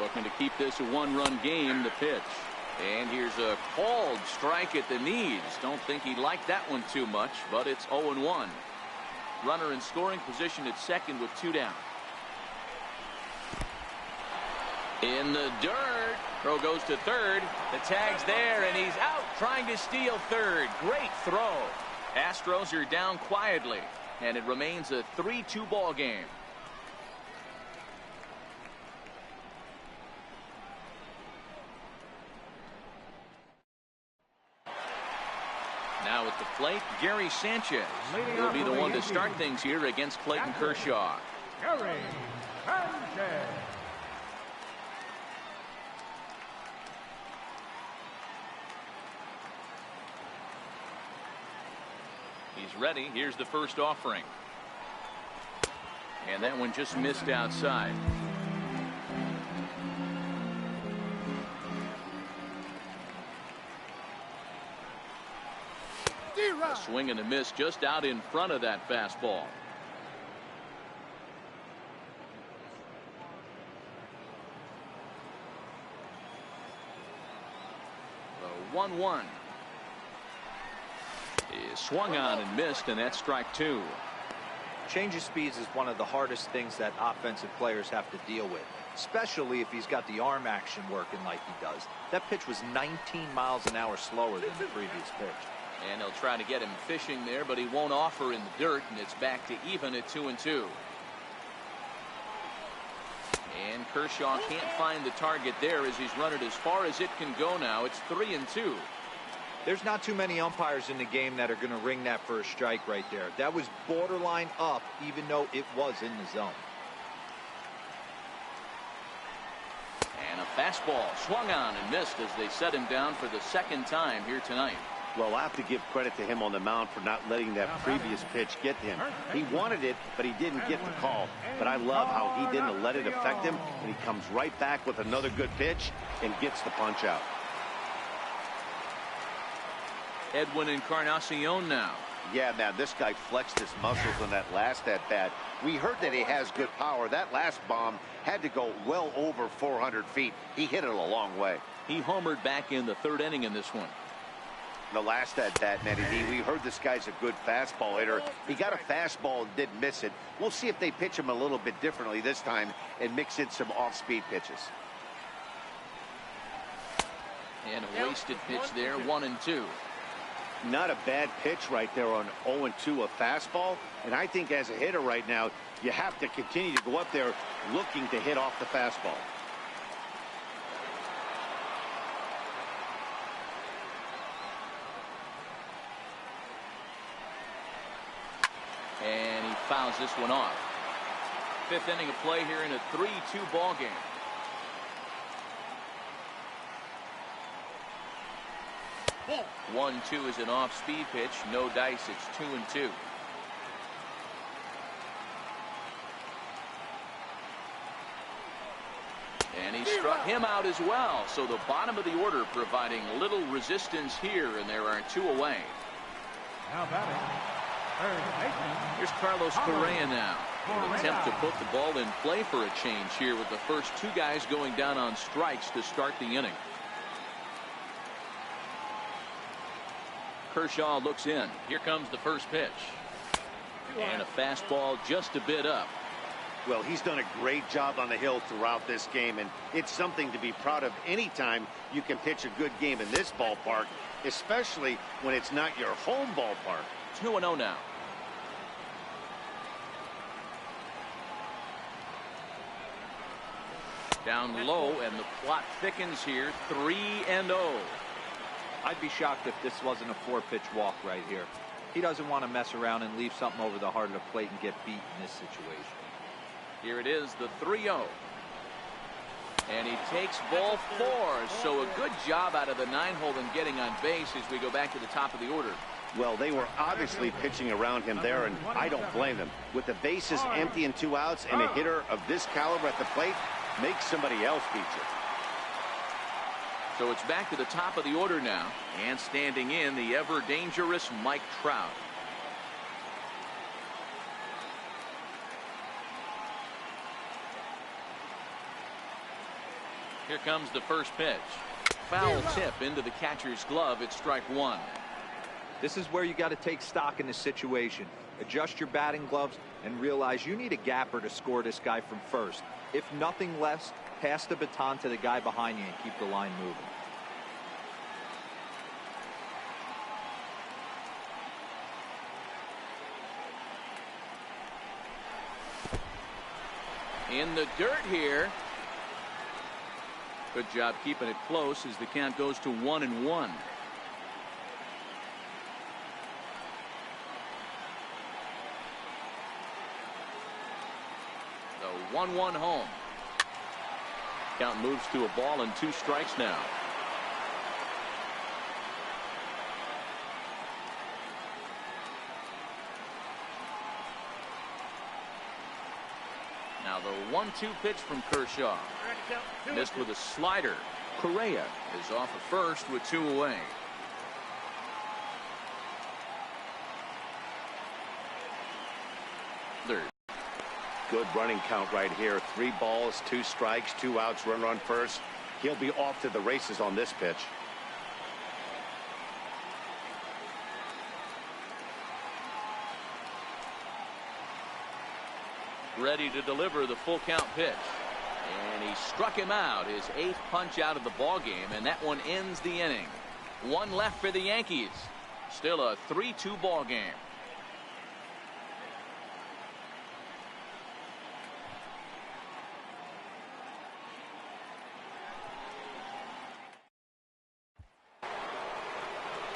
Looking to keep this a 1-run game. The pitch. And here's a called strike at the knees. Don't think he liked that one too much, but it's 0-1. Runner in scoring position at second with 2 down. In the dirt. Throw goes to third. The tag's there, and he's out trying to steal third. Great throw. Astros are down quietly, and it remains a 3-2 ball game. Now at the plate, Gary Sanchez will be the one to start things here against Clayton Kershaw. Gary Sanchez. He's ready. Here's the first offering. And that one just missed outside. A swing and a miss just out in front of that fastball. The 1-1 is swung on and missed, and that's strike 2. Change of speeds is one of the hardest things that offensive players have to deal with, especially if he's got the arm action working like he does. That pitch was 19 miles an hour slower than the previous pitch. And he'll try to get him fishing there, but he won't offer in the dirt, and it's back to even at 2-2. And Kershaw can't find the target there as he's run it as far as it can go now. It's 3-2. There's not too many umpires in the game that are going to ring that for a strike right there. That was borderline up, even though it was in the zone. And a fastball swung on and missed as they set him down for the second time here tonight. Well, I have to give credit to him on the mound for not letting that previous pitch get to him. He wanted it, but he didn't get the call. But I love how he didn't let it affect him, and he comes right back with another good pitch and gets the punch out. Edwin Encarnacion now. Yeah, man, this guy flexed his muscles on that last at-bat. We heard that he has good power. That last bomb had to go well over 400 feet. He hit it a long way. He homered back in the third inning in this one. The last at-bat, Matty D, we heard this guy's a good fastball hitter. He got a fastball and didn't miss it. We'll see if they pitch him a little bit differently this time and mix in some off-speed pitches. And a wasted pitch there, 1-2. Not a bad pitch right there on 0-2, a fastball. And I think as a hitter right now, you have to continue to go up there looking to hit off the fastball. And he fouls this one off. Fifth inning of play here in a 3-2 ball game. Ball. 1-2 is an off-speed pitch. No dice. It's 2-2. And he struck him out as well. So the bottom of the order providing little resistance here, and there are 2 away. Now batting, third baseman. Here's Carlos Correa now. An attempt to put the ball in play for a change here with the first 2 guys going down on strikes to start the inning. Kershaw looks in. Here comes the first pitch. And a fastball just a bit up. Well, he's done a great job on the hill throughout this game, and it's something to be proud of anytime you can pitch a good game in this ballpark, especially when it's not your home ballpark. 2-0 now. Down low, and the plot thickens here. 3-0. I'd be shocked if this wasn't a 4-pitch walk right here. He doesn't want to mess around and leave something over the heart of the plate and get beat in this situation. Here it is, the 3-0. And he takes ball 4. So a good job out of the 9-hole in getting on base as we go back to the top of the order. Well, they were obviously pitching around him there, and I don't blame them. With the bases empty and 2 outs, and a hitter of this caliber at the plate makes somebody else beat you. So it's back to the top of the order now, and standing in, the ever-dangerous Mike Trout. Here comes the first pitch. Foul tip into the catcher's glove. It's strike 1. This is where you got to take stock in the situation. Adjust your batting gloves and realize you need a gapper to score this guy from first. If nothing less, pass the baton to the guy behind you and keep the line moving. In the dirt here. Good job keeping it close as the count goes to 1-1. The 1-1 home. Count moves to a ball and 2 strikes now. Now the 1-2 pitch from Kershaw. Missed with a slider. Correa is off at first with 2 away. Third. Good running count right here. 3 balls, 2 strikes, 2 outs, runner on first. He'll be off to the races on this pitch. Ready to deliver the full count pitch. And he struck him out, his 8th punch out of the ball game, and that one ends the inning. 1 left for the Yankees. Still a 3-2 ball game.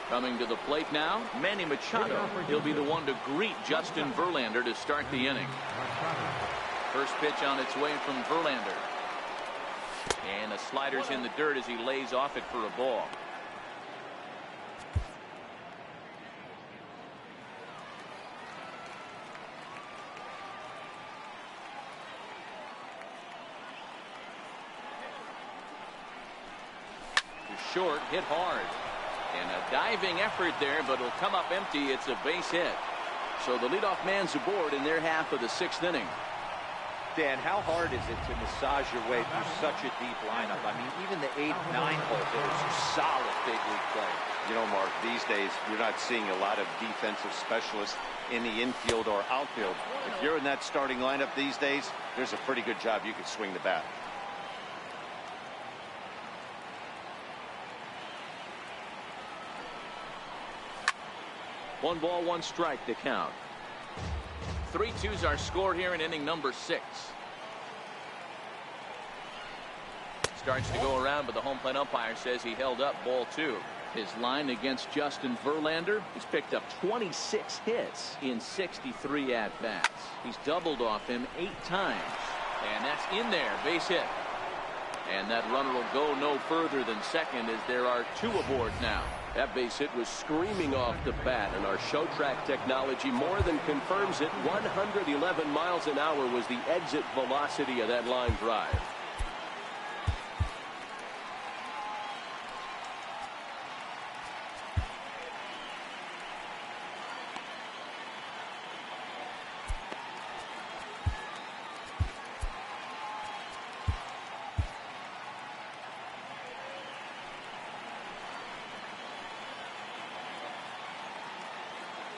Coming to the plate now, Manny Machado. He'll be the one to greet Justin Verlander to start the inning. First pitch on its way from Verlander. And the slider's in the dirt as he lays off it for a ball. Short, hit hard. And a diving effort there, but it'll come up empty. It's a base hit. So the leadoff man's aboard in their half of the 6th inning. Dan, how hard is it to massage your way through such a deep lineup? I mean, even the 8, 9-hole hitters are solid big league play. You know, Mark, these days you're not seeing a lot of defensive specialists in the infield or outfield. If you're in that starting lineup these days, there's a pretty good job you can swing the bat. One ball, 1 strike to count. 3-2s are scored here in inning number 6. Starts to go around, but the home plate umpire says he held up ball 2. His line against Justin Verlander, he's picked up 26 hits in 63 at-bats. He's doubled off him 8 times. And that's in there, base hit. And that runner will go no further than second as there are 2 aboard now. That base hit was screaming off the bat, and our show track technology more than confirms it. 111 miles an hour was the exit velocity of that line drive.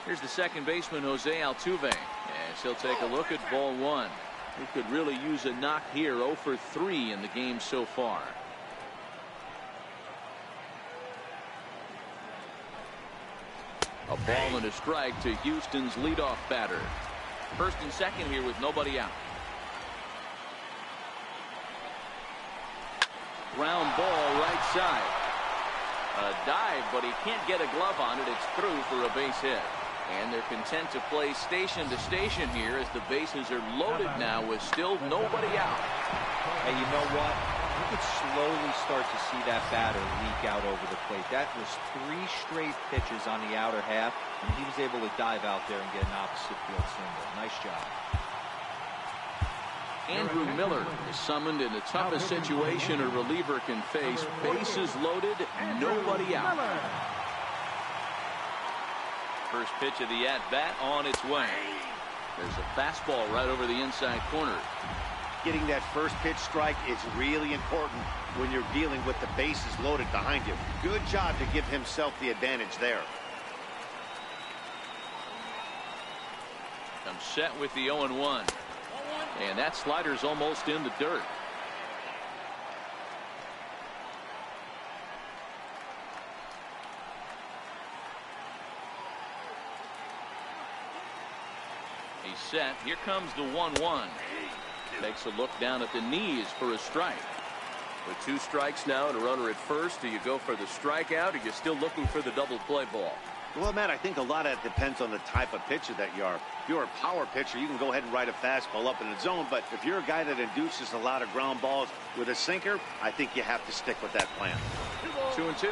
Here's the second baseman, Jose Altuve, as he'll take a look at ball 1. He could really use a knock here. 0 for 3 in the game so far. A ball and a strike to Houston's leadoff batter. First and second here with nobody out. Ground ball right side. A dive, but he can't get a glove on it. It's through for a base hit. And they're content to play station to station here as the bases are loaded now with still nobody out. Hey, you know what? You could slowly start to see that batter leak out over the plate. That was 3 straight pitches on the outer half, and he was able to dive out there and get an opposite field single. Nice job. Andrew Miller is summoned in the toughest situation a reliever can face. Bases loaded, nobody out. First pitch of the at-bat on its way. There's a fastball right over the inside corner. Getting that first pitch strike is really important when you're dealing with the bases loaded behind you. Good job to give himself the advantage there. Comes set with the 0-1. And that slider's almost in the dirt. He's set. Here comes the 1-1. Takes a look down at the knees for a strike. With 2 strikes now and a runner at first, do you go for the strikeout, or are you still looking for the double play ball? Well, Matt, I think a lot of it depends on the type of pitcher that you are. If you're a power pitcher, you can go ahead and ride a fastball up in the zone. But if you're a guy that induces a lot of ground balls with a sinker, I think you have to stick with that plan. 2-2.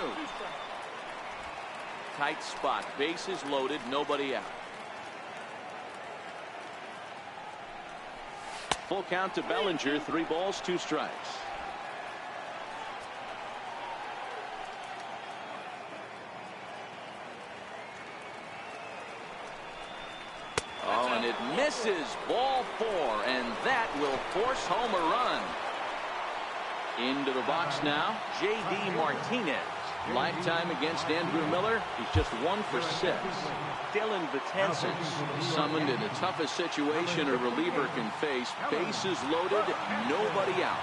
Tight spot. Bases loaded. Nobody out. Full count to Bellinger. 3 balls, 2 strikes. Oh, and it misses. Ball 4, and that will force home a run. Into the box now, J.D. Martinez. Lifetime against Andrew Miller. He's just 1 for 6. Dylan Betances summoned in the toughest situation a reliever can face. Bases loaded, nobody out.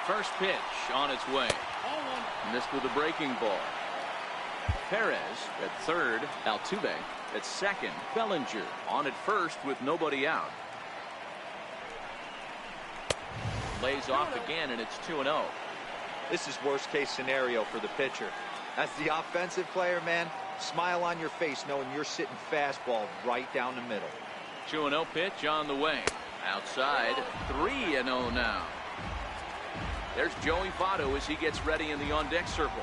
First pitch on its way. Missed with a breaking ball. Perez at third. Altuve at second. Bellinger on at first with nobody out. Lays off again, and it's 2-0. This is worst case scenario for the pitcher. As the offensive player, man, smile on your face knowing you're sitting fastball right down the middle. 2-0 pitch on the way. Outside, 3-0 now. There's Joey Votto as he gets ready in the on-deck circle.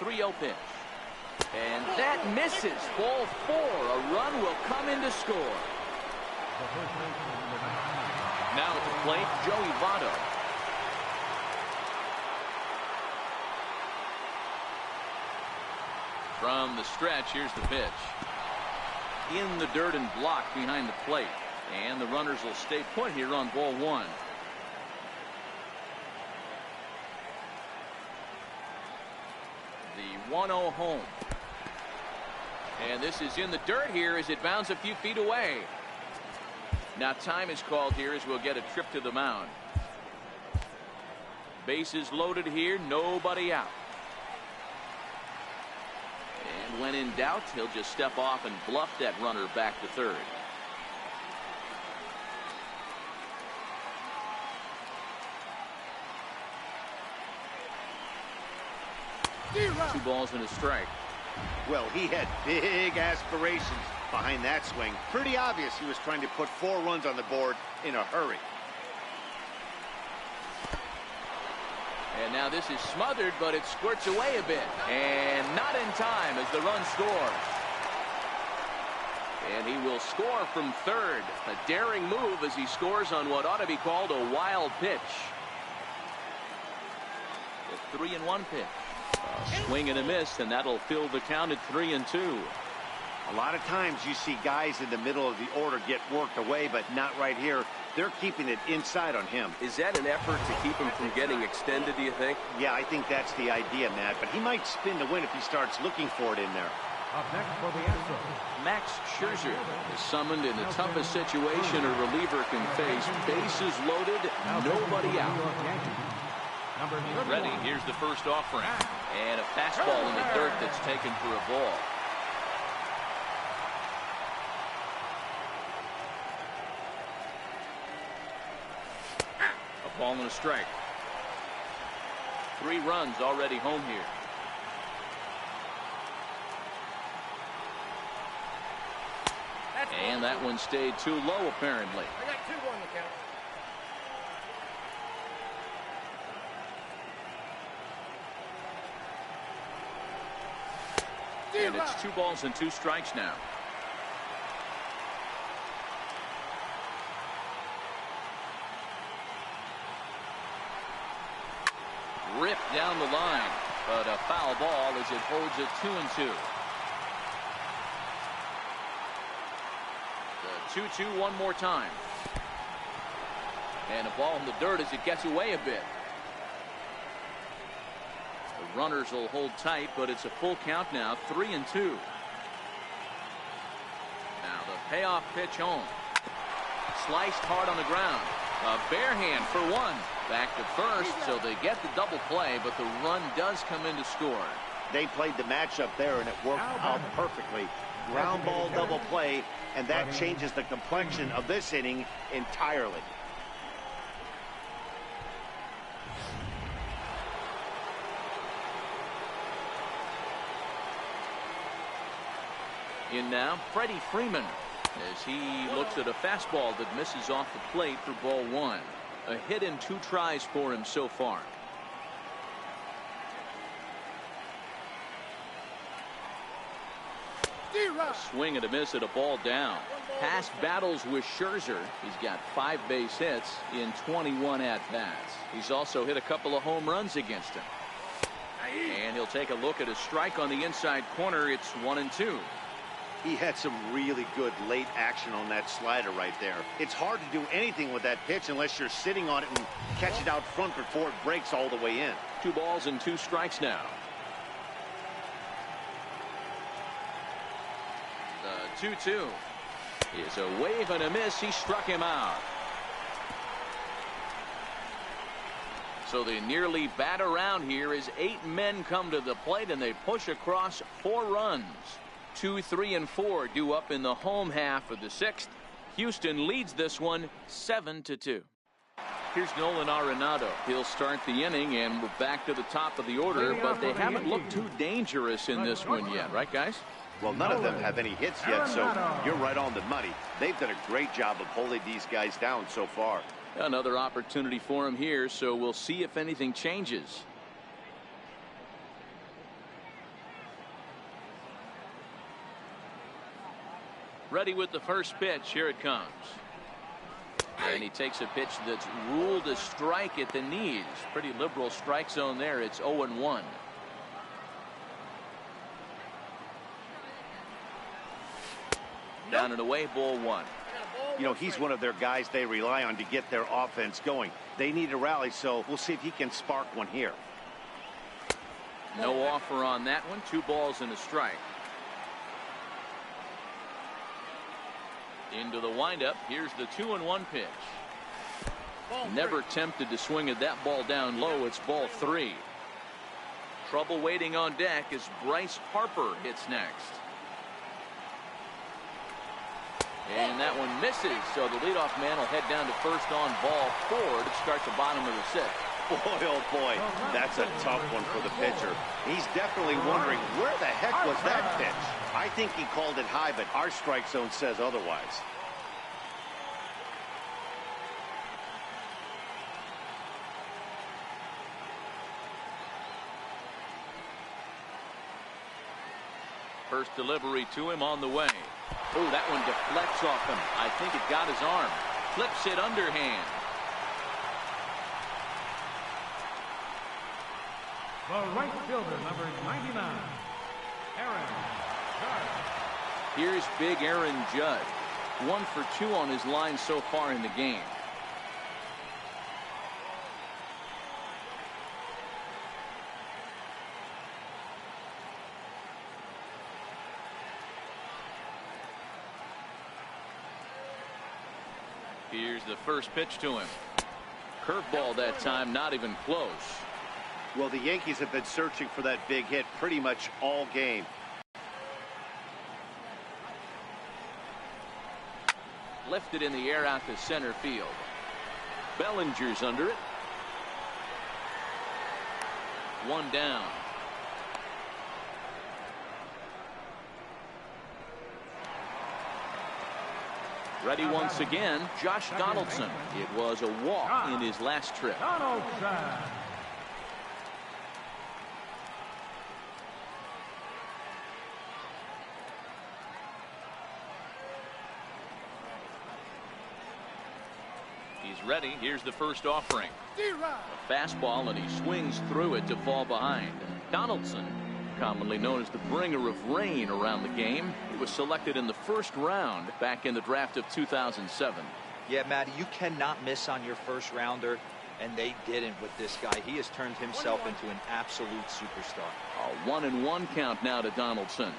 .30 pitch. And that misses. Ball 4. A run will come in to score. Now at the plate, Joey Votto. From the stretch, here's the pitch. In the dirt and blocked behind the plate. And the runners will stay put here on ball 1. The 1-0 home. And this is in the dirt here as it bounds a few feet away. Now time is called here as we'll get a trip to the mound. Bases loaded here, nobody out. And when in doubt, he'll just step off and bluff that runner back to third. Two balls and a strike. Well, he had big aspirations behind that swing. Pretty obvious he was trying to put 4 runs on the board in a hurry. And now this is smothered, but it squirts away a bit. And not in time as the run scores. And he will score from third. A daring move as he scores on what ought to be called a wild pitch. The 3-1 pitch. A swing and a miss, and that'll fill the count at 3-2. A lot of times you see guys in the middle of the order get worked away, but not right here. They're keeping it inside on him. Is that an effort to keep him from getting extended, do you think? Yeah, I think that's the idea, Matt. But he might spin to win if he starts looking for it in there. Up next for the answer. Max Scherzer is summoned in the toughest situation a reliever can face. Bases loaded, nobody out. Ready, here's the first offering. And a fastball in the dirt that's taken for a ball. A ball and a strike. 3 runs already home here. And that one stayed too low, apparently. I got 2-1 the count. And it's 2 balls and 2 strikes now. Ripped down the line, but a foul ball as it holds it 2-2. The 2-2 one more time. And a ball in the dirt as it gets away a bit. The runners will hold tight, but it's a full count now, 3-2. Now the payoff pitch home. Sliced hard on the ground. A bare hand for 1. Back to first, so they get the double play, but the run does come in to score. They played the matchup there, and it worked out perfectly. Ground ball double play, and that changes the complexion of this inning entirely. In now, Freddie Freeman, as he looks at a fastball that misses off the plate for ball 1. A hit in 2 tries for him so far. A swing and a miss at a ball down. Past battles with Scherzer. He's got 5 base hits in 21 at-bats. He's also hit a couple of home runs against him. And he'll take a look at a strike on the inside corner. It's 1-2. He had some really good late action on that slider right there. It's hard to do anything with that pitch unless you're sitting on it and catch it out front before it breaks all the way in. 2 balls and 2 strikes now. The 2-2 is a wave and a miss. He struck him out. So they nearly bat around here as 8 men come to the plate and they push across 4 runs. 2, 3, and 4 due up in the home half of the 6th. Houston leads this one 7-2. Here's Nolan Arenado. He'll start the inning, and we're back to the top of the order, but they haven't looked too dangerous in this one yet, right, guys? Well, none of them have any hits yet, so you're right on the money. They've done a great job of holding these guys down so far. Another opportunity for him here, so we'll see if anything changes. Ready with the first pitch. Here it comes. And he takes a pitch that's ruled a strike at the knees. Pretty liberal strike zone there. It's 0-1. Down and away, ball 1. You know, he's one of their guys they rely on to get their offense going. They need a rally, so we'll see if he can spark one here. No offer on that one. 2 balls and a strike. Into the windup. Here's the 2-1 pitch. Never tempted to swing at that ball down low. It's ball 3. Trouble waiting on deck as Bryce Harper hits next. And that one misses, so the leadoff man will head down to first on ball 4 to start the bottom of the 6th. Boy, oh boy, that's a tough one for the pitcher. He's definitely wondering, where the heck was that pitch? I think he called it high, but our strike zone says otherwise. First delivery to him on the way. Oh, that one deflects off him. I think it got his arm. Flips it underhand. The right fielder, number 99, Aaron Judge. Here's big Aaron Judge. 1 for 2 on his line so far in the game. Here's the first pitch to him. Curveball that time, not even close. Well, the Yankees have been searching for that big hit pretty much all game. Lifted in the air out to center field. Bellinger's under it. 1 down. Ready once again, Josh Donaldson. It was a walk in his last trip. Donaldson. He's ready. Here's the first offering. A fastball, and he swings through it to fall behind. Donaldson, commonly known as the bringer of rain around the game. He was selected in the first round back in the draft of 2007. Yeah, Matty, you cannot miss on your first rounder, and they didn't with this guy. He has turned himself into an absolute superstar. A 1-1 count now to Donaldson.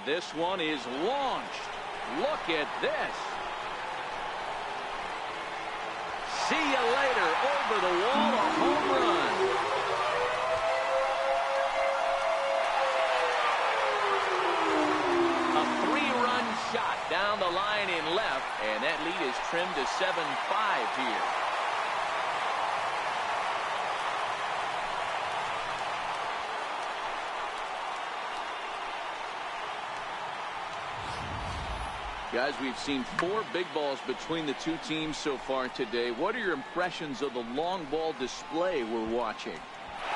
This one is launched. Look at this. See you later. Over the wall, a home run. A 3-run shot down the line in left, and that lead is trimmed to 7-5 here. Guys, we've seen 4 big balls between the two teams so far today. What are your impressions of the long ball display we're watching?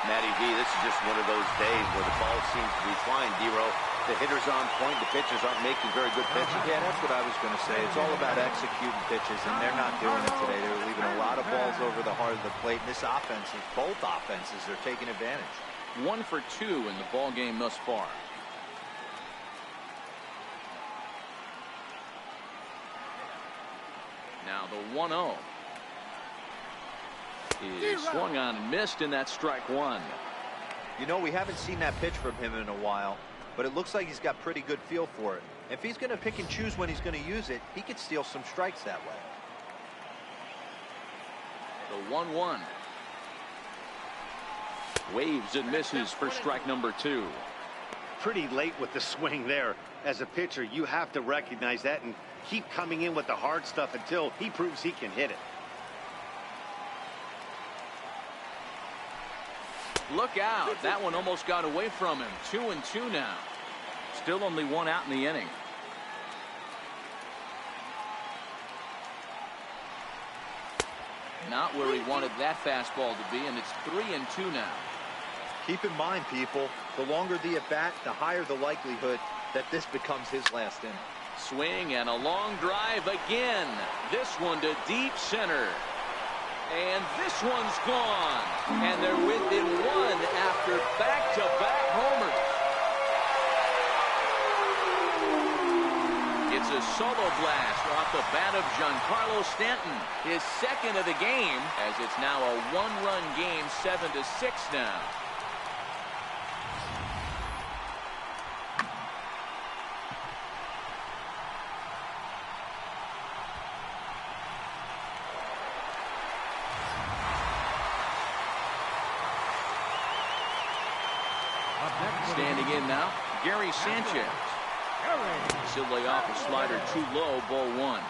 Matty V, this is just one of those days where the ball seems to be flying, D-Row. The hitter's on point. The pitchers aren't making very good pitches. Yeah, that's what I was going to say. It's all about executing pitches, and they're not doing it today. They're leaving a lot of balls over the heart of the plate. And this offense, both offenses, are taking advantage. 1 for 2 in the ball game thus far. Now the 1-0 is swung on and missed, and that's strike 1. You know, we haven't seen that pitch from him in a while, but it looks like he's got pretty good feel for it. If he's going to pick and choose when he's going to use it, he could steal some strikes that way. The 1-1 waves and misses for strike number 2. Pretty late with the swing there. As a pitcher, you have to recognize that and keep coming in with the hard stuff until he proves he can hit it. Look out. That one almost got away from him. 2-2 now. Still only 1 out in the inning. Not where he wanted that fastball to be, and it's 3-2 now. Keep in mind, people, the longer the at-bat, the higher the likelihood that this becomes his last inning. Swing and a long drive again. This one to deep center. And this one's gone. And they're within 1 after back-to-back homers. It's a solo blast off the bat of Giancarlo Stanton. His second of the game, as it's now a 1-run game, 7-6 now. Standing in now, Gary Sanchez. He'll lay off a slider too low, ball 1.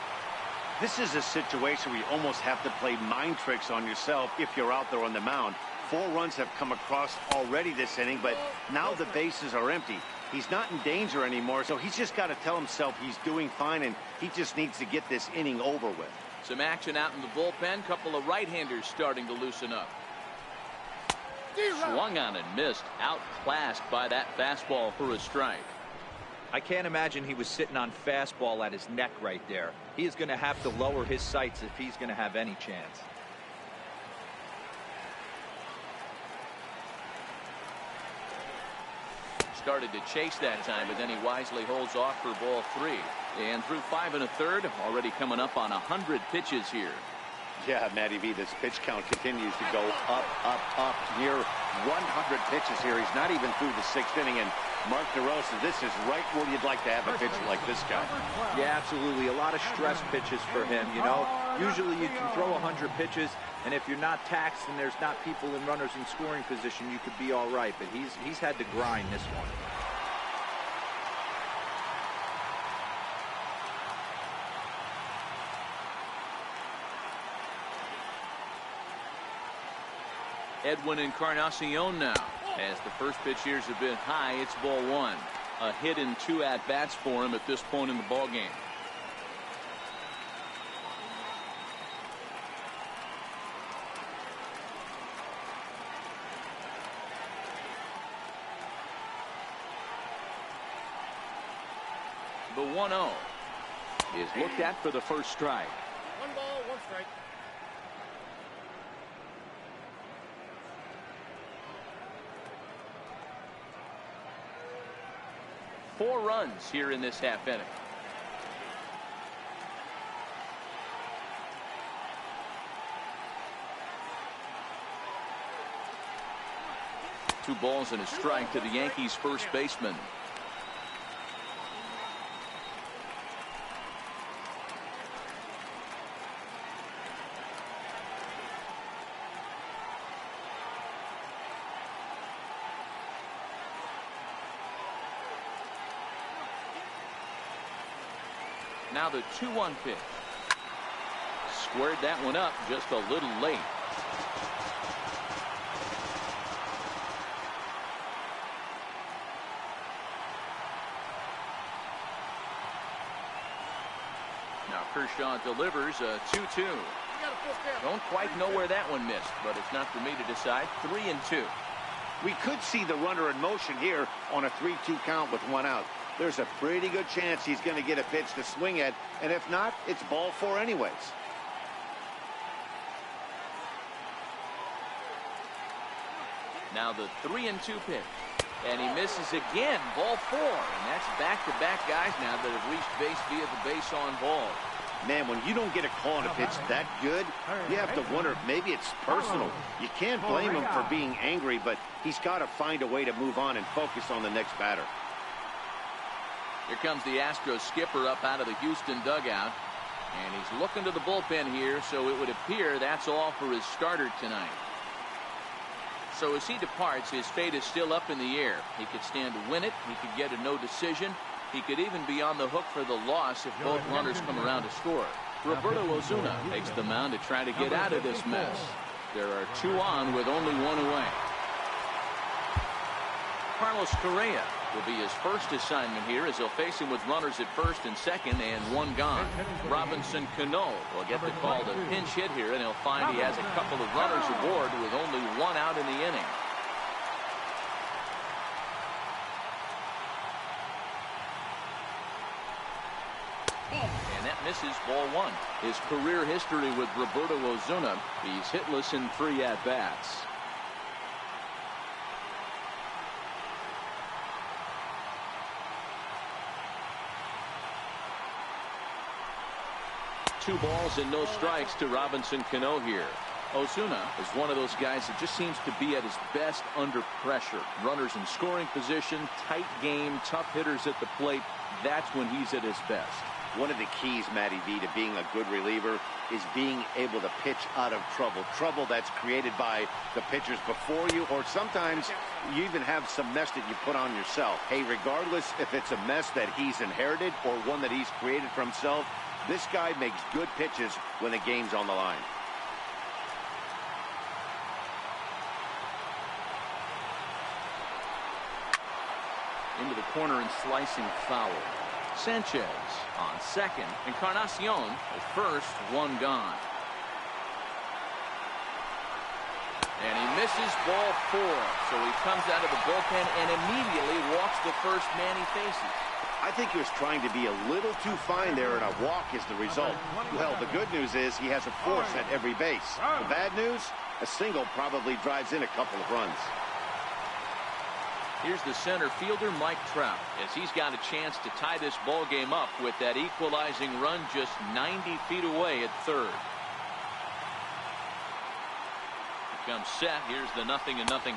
This is a situation where you almost have to play mind tricks on yourself if you're out there on the mound. 4 runs have come across already this inning, but now the bases are empty. He's not in danger anymore, so he's just got to tell himself he's doing fine, and he just needs to get this inning over with. Some action out in the bullpen. Couple of right-handers starting to loosen up. Swung on and missed. Outclassed by that fastball for a strike. I can't imagine he was sitting on fastball at his neck right there. He is going to have to lower his sights if he's going to have any chance. Started to chase that time, but then he wisely holds off for ball 3. And through 5 1/3, already coming up on 100 pitches here. Yeah, Matty V, this pitch count continues to go up, near 100 pitches here. He's not even through the 6th inning, and Mark DeRosa, this is right where you'd like to have a pitcher like this guy. Yeah, absolutely. A lot of stress pitches for him, you know. Usually you can throw 100 pitches, and if you're not taxed and there's not people in runners in scoring position, you could be all right. But he's had to grind this one. Edwin Encarnacion now. As the first pitch here is a bit high, it's ball one. A hit and 2 at-bats for him at this point in the ball game. The 1-0 is looked at for the first strike. 1 ball, 1 strike. Four runs here in this half inning. Two balls and a strike to the Yankees first baseman. Now the 2-1 pitch. Squared that one up just a little late. Now Kershaw delivers a 2-2. Don't quite know where that one missed, but it's not for me to decide. 3-2. We could see the runner in motion here on a 3-2 count with 1 out. There's a pretty good chance he's going to get a pitch to swing at, and if not, it's ball 4 anyways. Now the 3-2 pitch, and he misses again. Ball 4, and that's back-to-back guys now that have reached base via the base on ball. Man, when you don't get a call on a pitch that good, you have to wonder if maybe it's personal. You can't blame him for being angry, but he's got to find a way to move on and focus on the next batter. Here comes the Astros skipper up out of the Houston dugout, and he's looking to the bullpen here, so it would appear that's all for his starter tonight. So as he departs, his fate is still up in the air. He could stand to win it. He could get a no decision. He could even be on the hook for the loss if both runners come around to score. Roberto Osuna takes the mound to try to get out of this mess. There are 2 on with only 1 away. Carlos Correa will be his first assignment here as he'll face him with runners at first and second and 1 gone. Robinson Cano will get the call to pinch hit here, and he'll find he has a couple of runners aboard with only 1 out in the inning. And that misses ball 1. His career history with Roberto Osuna, he's hitless in 3 at-bats. Two balls and no strikes to Robinson Cano here. Osuna is one of those guys that just seems to be at his best under pressure. Runners in scoring position, tight game, tough hitters at the plate. That's when he's at his best. One of the keys, Matty V, to being a good reliever is being able to pitch out of trouble. Trouble that's created by the pitchers before you, or sometimes you even have some mess that you put on yourself. Hey, regardless if it's a mess that he's inherited or one that he's created for himself, this guy makes good pitches when the game's on the line. Into the corner and slicing foul. Sanchez on second. Encarnacion at first, 1 gone. And he misses ball 4. So he comes out of the bullpen and immediately walks the first man he faces. I think he was trying to be a little too fine there, and a walk is the result. Well, the good news is he has a force at every base. The bad news, a single probably drives in a couple of runs. Here's the center fielder, Mike Trout, as he's got a chance to tie this ball game up with that equalizing run just 90 feet away at third. He comes set. Here's the 0-0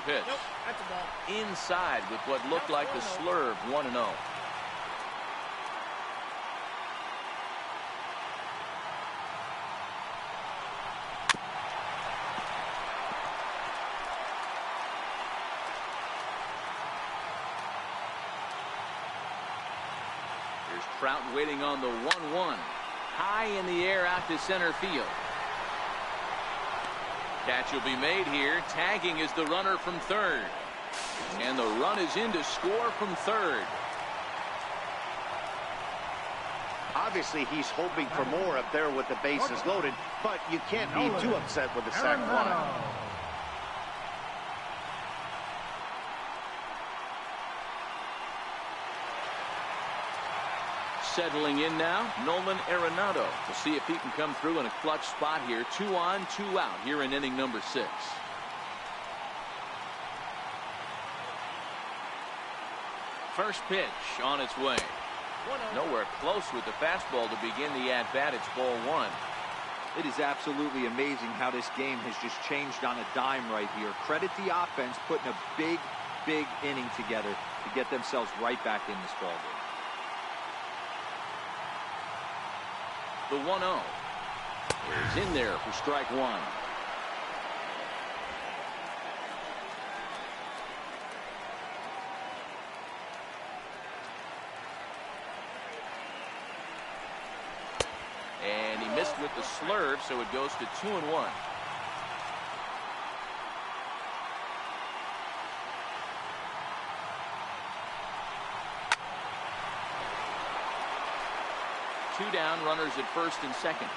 pitch. Nope, that's a ball. Inside with what looked like the slurve, 1-0. Trout waiting on the 1-1. High in the air out to center field. Catch will be made here. Tagging is the runner from third. And the run is in to score from third. Obviously, he's hoping for more up there with the bases loaded, but you can't be too upset with the sac fly. Settling in now, Nolan Arenado. We'll see if he can come through in a clutch spot here. 2 on, 2 out here in inning number 6. First pitch on its way. Nowhere close with the fastball to begin the at-bat. It's ball 1. It is absolutely amazing how this game has just changed on a dime right here. Credit the offense putting a big inning together to get themselves right back in this ball game. The 1-0 is in there for strike 1. And he missed with the slurve, so it goes to 2-1. Two down, runners at first and second.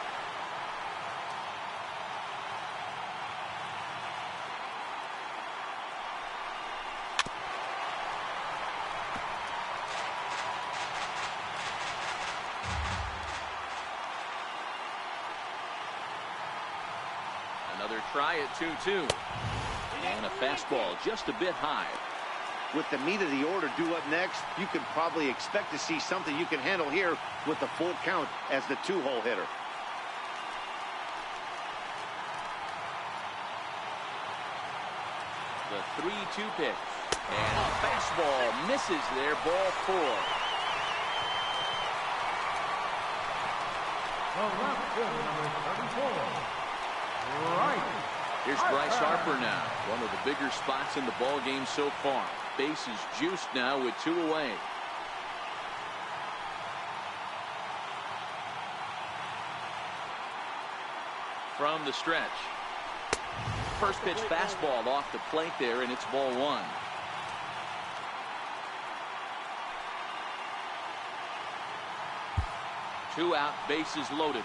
Another try at 2-2. And a fastball just a bit high. With the meat of the order due up next, you can probably expect to see something you can handle here with the full count as the 2-hole hitter. The 3-2 pitch. And a fastball misses there, ball 4. The left fielder, number 34. Right. Here's Bryce Harper now. One of the bigger spots in the ball game so far. Bases juiced now with 2 away. From the stretch. First pitch fastball off the plate there, and it's ball 1. Two out, bases loaded.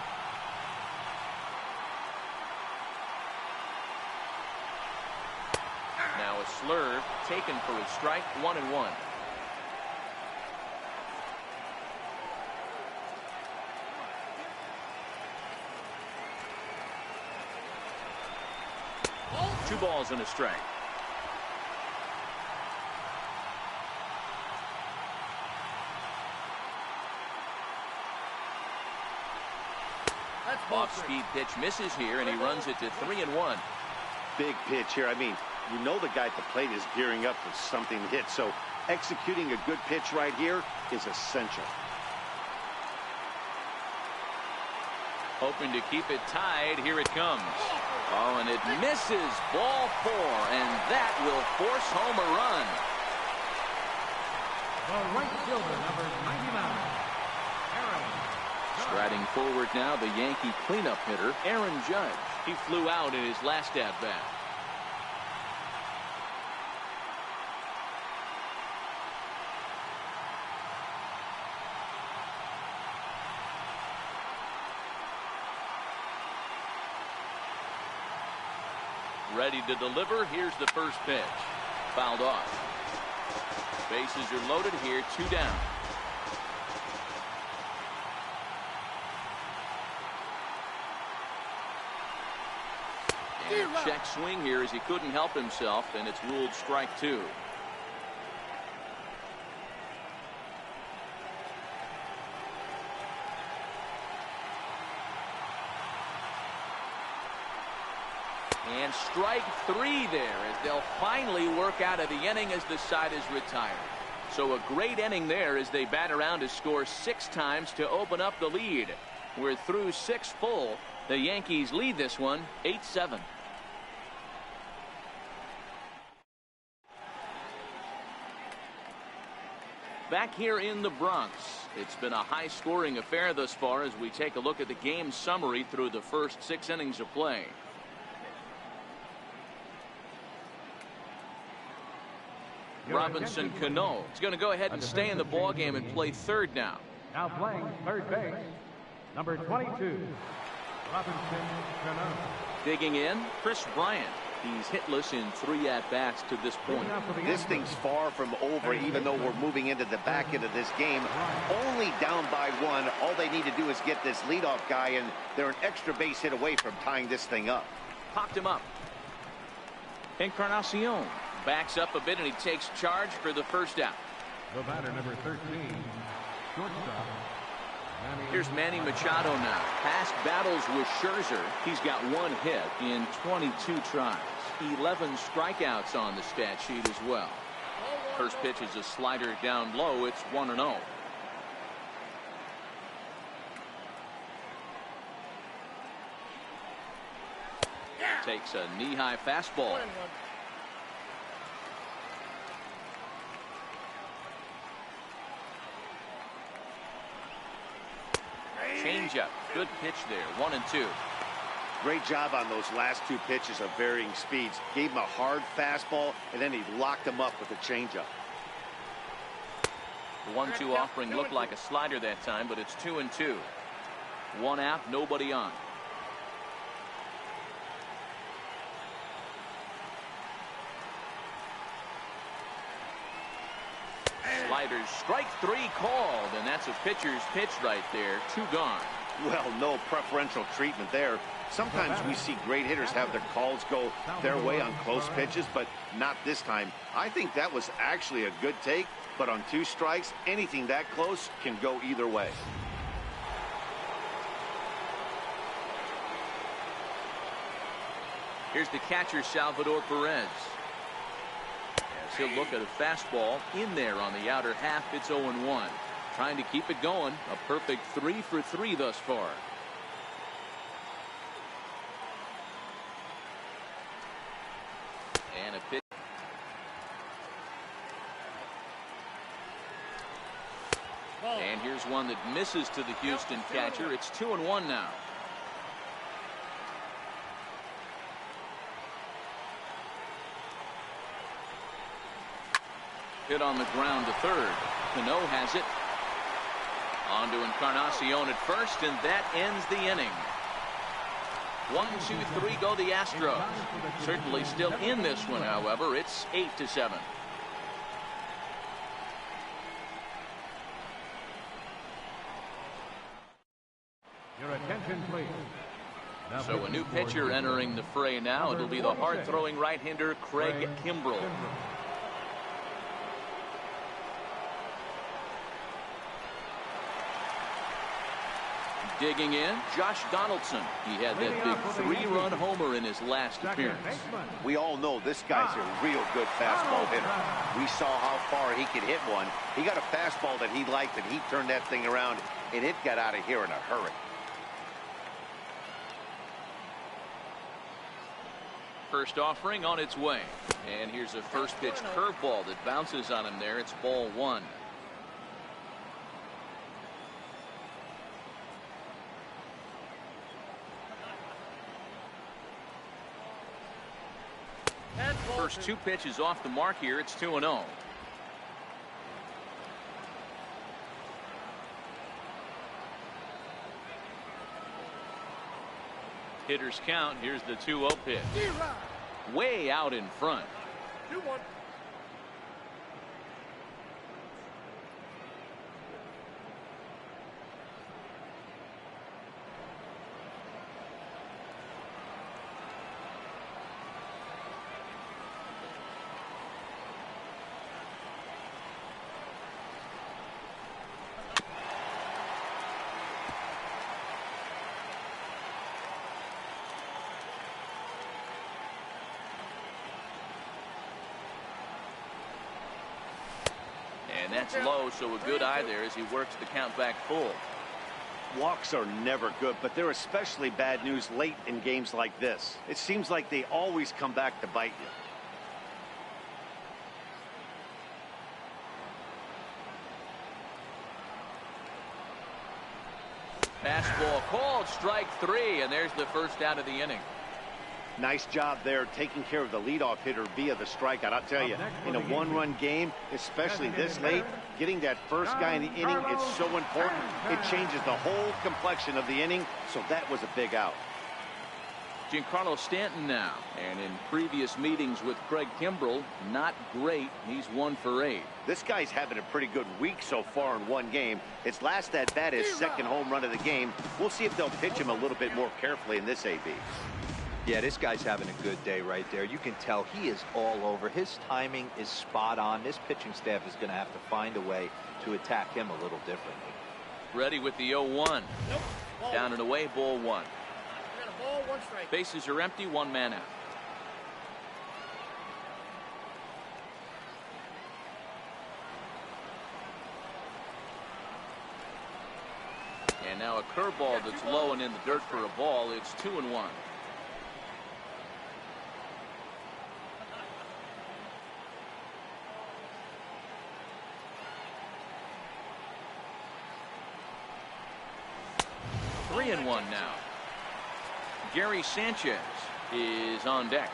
Now a slurve taken for a strike, 1-1. Two balls and a strike. Off-speed pitch misses here, and he runs it to 3-1. Big pitch here. I mean, you know the guy at the plate is gearing up for something to hit, so executing a good pitch right here is essential. Hoping to keep it tied. Here it comes. Oh, and it misses. Ball 4, and that will force home a run. The right fielder, number 99. Striding forward now, the Yankee cleanup hitter, Aaron Judge. He flew out in his last at-bat. Ready to deliver. Here's the first pitch. Fouled off. Bases are loaded here. 2 down. And a check swing here as he couldn't help himself, and it's ruled strike 2. And strike 3 there as they'll finally work out of the inning as the side is retired. So a great inning there as they bat around to score 6 times to open up the lead. We're through 6 full. The Yankees lead this one 8-7. Back here in the Bronx, it's been a high-scoring affair thus far as we take a look at the game summary through the first 6 innings of play. Robinson Cano is going to go ahead and stay in the ball game and play third now. Now playing third base, number 22, Robinson Cano. Digging in, Chris Bryant. He's hitless in 3 at-bats to this point. This thing's far from over, even though we're moving into the back end of this game. Only down by 1. All they need to do is get this leadoff guy, and they're an extra base hit away from tying this thing up. Popped him up. Encarnacion backs up a bit, and he takes charge for the first out. The batter, number 13, shortstop. Here's Manny Machado now. Past battles with Scherzer. He's got 1 hit in 22 tries. 11 strikeouts on the stat sheet as well. First pitch is a slider down low. It's 1-0. Takes a knee-high fastball. Changeup. Good pitch there. 1-2. Great job on those last 2 pitches of varying speeds. Gave him a hard fastball, and then he locked him up with a changeup. The 1-2 offering looked like a slider that time, but it's 2-2. 1 out, nobody on. Sliders, strike 3 called, and that's a pitcher's pitch right there. 2 gone. Well, no preferential treatment there. Sometimes we see great hitters have their calls go their way on close pitches, but not this time. I think that was actually a good take, but on 2 strikes, anything that close can go either way. Here's the catcher, Salvador Perez. As he'll look at a fastball in there on the outer half. It's 0-1. Trying to keep it going. A perfect 3 for 3 thus far. And a pitch. And here's one that misses to the Houston catcher. It's 2-1 now. Hit on the ground to third. Cano has it. On to Encarnacion at first, and that ends the inning. 1, 2, 3 go the Astros. Certainly still in this one, however. It's 8-7. Your attention, please. So a new pitcher entering the fray now. It'll be the hard-throwing right-hander Craig Kimbrell. Digging in, Josh Donaldson. He had that big 3-run homer in his last appearance. We all know this guy's a real good fastball hitter. We saw how far he could hit one. He got a fastball that he liked, and he turned that thing around, and it got out of here in a hurry. First offering on its way. And here's a first pitch curveball that bounces on him there. It's ball 1. First 2 pitches off the mark here. It's 2-0. Hitters count. Here's the 2-0 pitch. Way out in front. 2-1. And that's low, so a good eye there as he works the count back full. Walks are never good, but they're especially bad news late in games like this. It seems like they always come back to bite you. Fastball called, strike 3, and there's the first out of the inning. Nice job there taking care of the leadoff hitter via the strikeout. I'll tell you, in a one-run game, especially this late, getting that first guy in the inning is so important. It changes the whole complexion of the inning, so that was a big out. Giancarlo Stanton now, and in previous meetings with Craig Kimbrell, not great. He's 1 for 8. This guy's having a pretty good week so far in one game. His last at bat is second home run of the game. We'll see if they'll pitch him a little bit more carefully in this AB. Yeah, this guy's having a good day right there. You can tell he is all over. His timing is spot on. This pitching staff is going to have to find a way to attack him a little differently. Ready with the 0-1. Nope. Down and away, ball 1. Got a ball, 1 strike. Bases are empty, 1 man out. And now a curveball that's low and in the dirt for a ball. It's 2-1. Three and 1 now. Gary Sanchez is on deck.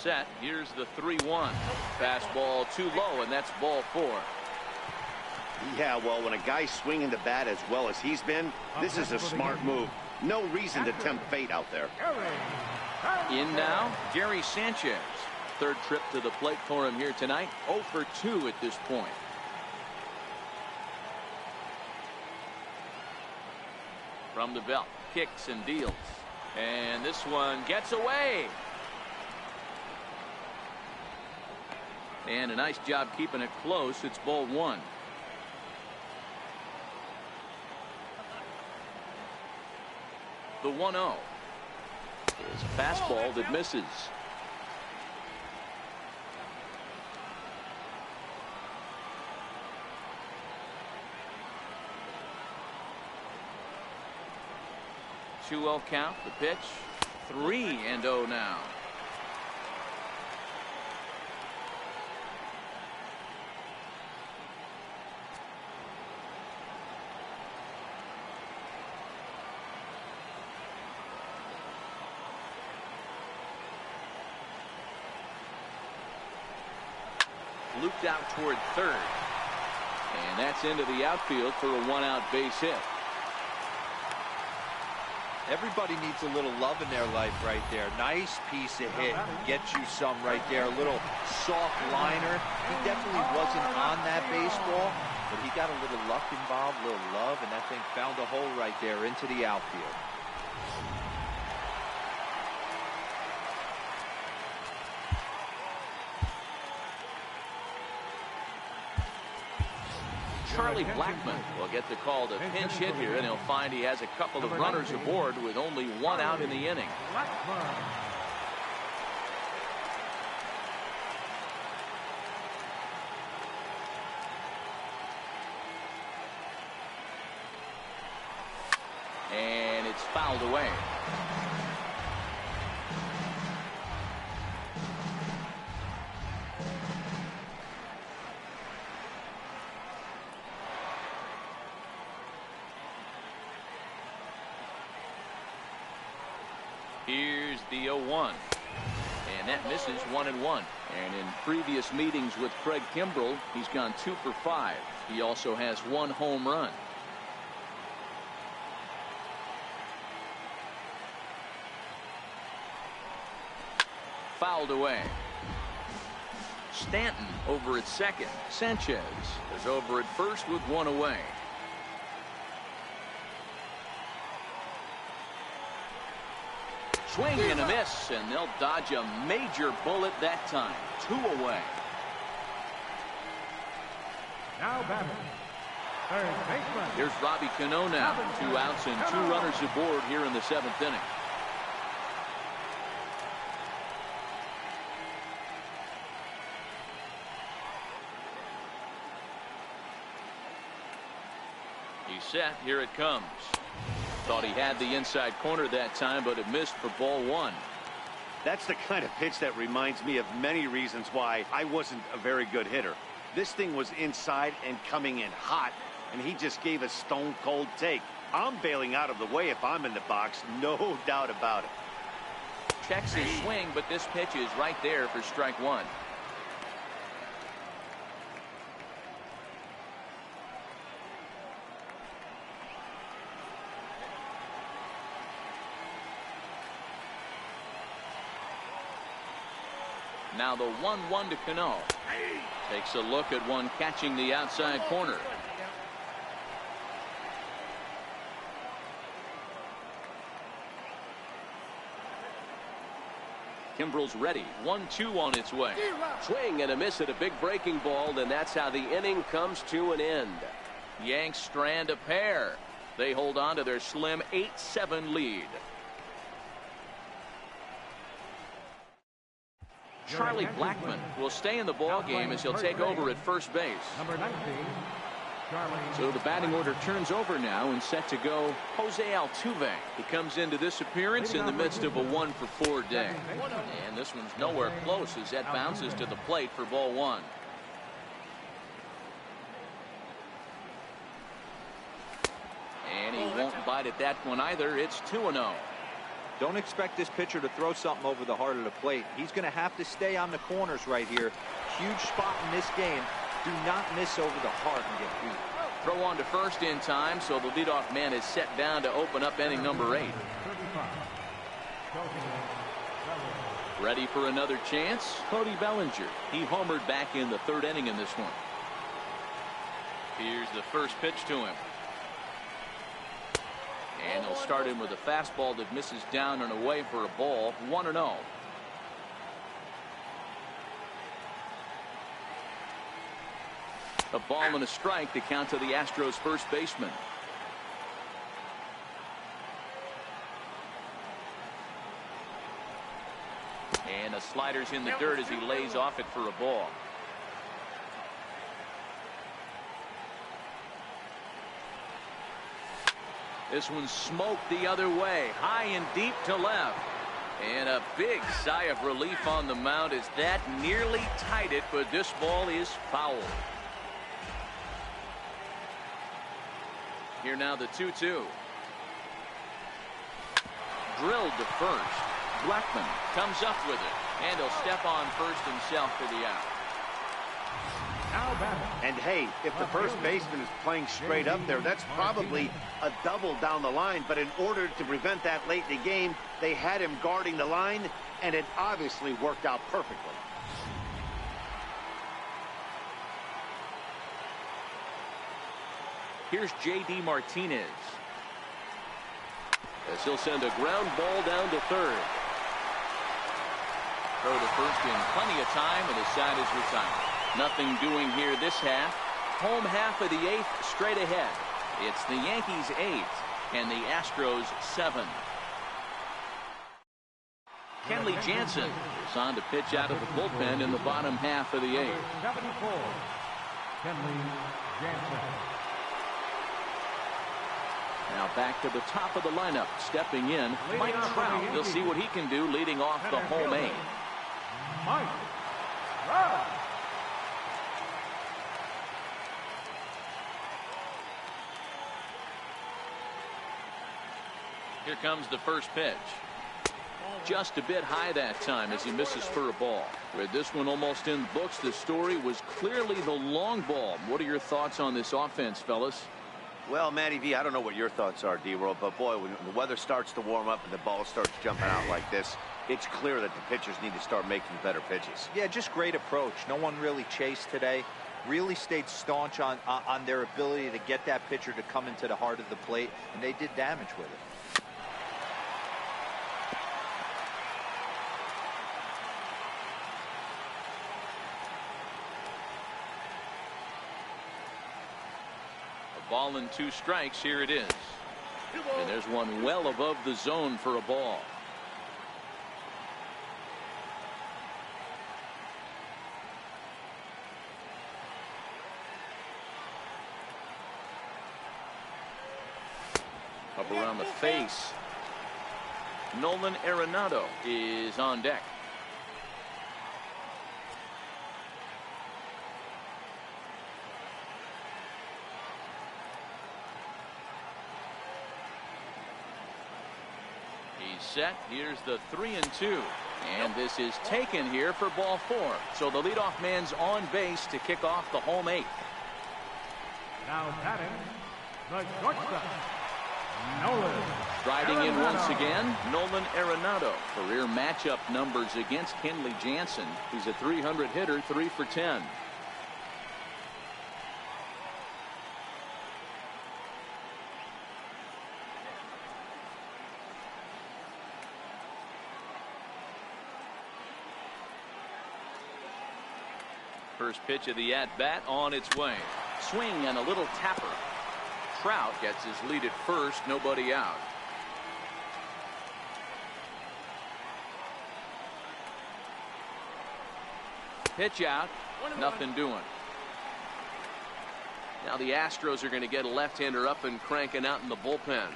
Set. Here's the 3-1. Fastball too low, and that's ball 4. Yeah, well, when a guy's swinging the bat as well as he's been, this is a smart move. No reason to tempt fate out there. In now, Gary Sanchez. Third trip to the plate for him here tonight. 0 for 2 at this point. From the belt, kicks and deals. And this one gets away. And a nice job keeping it close. It's ball 1. The 1-0 is a fastball that misses. Two-0 count. The pitch. 3-0 now. Looped out toward third. And that's into the outfield for a 1-out base hit. Everybody needs a little love in their life right there. Nice piece of hit. Gets you some right there. A little soft liner. He definitely wasn't on that baseball, but he got a little luck involved, a little love, and that thing found a hole right there into the outfield. Charlie Blackmon will get the call to pinch hit here, and he'll find he has a couple of runners aboard with only 1 out in the inning. And it's fouled away. Here's the 0-1. And that misses 1-1. And in previous meetings with Craig Kimbrell, he's gone 2 for 5. He also has 1 home run. Fouled away. Stanton over at second. Sanchez is over at first with 1 away. Swing and a miss, and they'll dodge a major bullet that time. 2 away. Now batting, third baseman. Here's Robbie Cano now. 2 outs and 2 runners aboard here in the 7th inning. He's set. Here it comes. Thought he had the inside corner that time, but it missed for ball 1. That's the kind of pitch that reminds me of many reasons why I wasn't a very good hitter. This thing was inside and coming in hot. and he just gave a stone-cold take. I'm bailing out of the way if I'm in the box, no doubt about it. Checks his swing, but this pitch is right there for strike one. Now the 1-1 to Cano. Takes a look at one catching the outside corner. Kimbrel's ready. 1-2 on its way. Swing and a miss at a big breaking ball, and that's how the inning comes to an end. Yanks strand a pair. They hold on to their slim 8-7 lead. Charlie Blackmon will stay in the ball game as he'll take over at first base. Number 19, Charlie. So the batting order turns over now and set to go Jose Altuve. He comes into this appearance in the midst of a 1-for-4 day. And this one's nowhere close as that bounces to the plate for ball one. And he won't bite at that one either. It's 2-0. Don't expect this pitcher to throw something over the heart of the plate. He's going to have to stay on the corners right here. Huge spot in this game. Do not miss over the heart and get beat. Throw on to first in time, so the leadoff man is set down to open up inning number 8. Ready for another chance? Cody Bellinger. He homered back in the 3rd inning in this one. Here's the first pitch to him. And he'll start him with a fastball that misses down and away for a ball. 1-0. A ball and a strike to count to the Astros first baseman. And a slider's in the dirt as he lays off it for a ball. This one's smoked the other way, high and deep to left. And a big sigh of relief on the mound as that nearly tied it, but this ball is foul. Here now the 2-2. Drilled to first. Blackmon comes up with it, and he'll step on first himself for the out. And hey, if the first baseman is playing straight up there, that's probably a double down the line. But in order to prevent that late in the game, they had him guarding the line, and it obviously worked out perfectly. Here's J.D. Martinez. As he'll send a ground ball down to third. Throw to first in plenty of time, and his side is retired. Nothing doing here this half. Home half of the 8th straight ahead. It's the Yankees 8 and the Astros 7. Kenley Jansen is on to pitch out of the bullpen in the bottom half of the 8th. 74, Kenley Jansen. Now back to the top of the lineup. Stepping in, Mike Trout. We'll see what he can do leading off the home 8. Mike Trout. Here comes the first pitch. Just a bit high that time as he misses for a ball. With this one almost in the books, the story was clearly the long ball. What are your thoughts on this offense, fellas? Well, Matty V, I don't know what your thoughts are, D-World, but boy, when the weather starts to warm up and the ball starts jumping out like this, it's clear that the pitchers need to start making better pitches. Yeah, just great approach. No one really chased today. Really stayed staunch on their ability to get that pitcher to come into the heart of the plate, and they did damage with it. Ball and 2 strikes. Here it is. And there's one well above the zone for a ball. Up around the face. Nolan Arenado is on deck. He's set. Here's the 3-2. And this is taken here for ball 4. So the leadoff man's on base to kick off the home 8th. Now batting, the shortstop, Nolan. Striding in once again, Nolan Arenado. Career matchup numbers against Kenley Jansen. He's a 300 hitter, 3 for 10. First pitch of the at-bat on its way. Swing and a little tapper. Trout gets his lead at first, nobody out. Pitch out, nothing doing. Now the Astros are going to get a left-hander up and cranking out in the bullpen.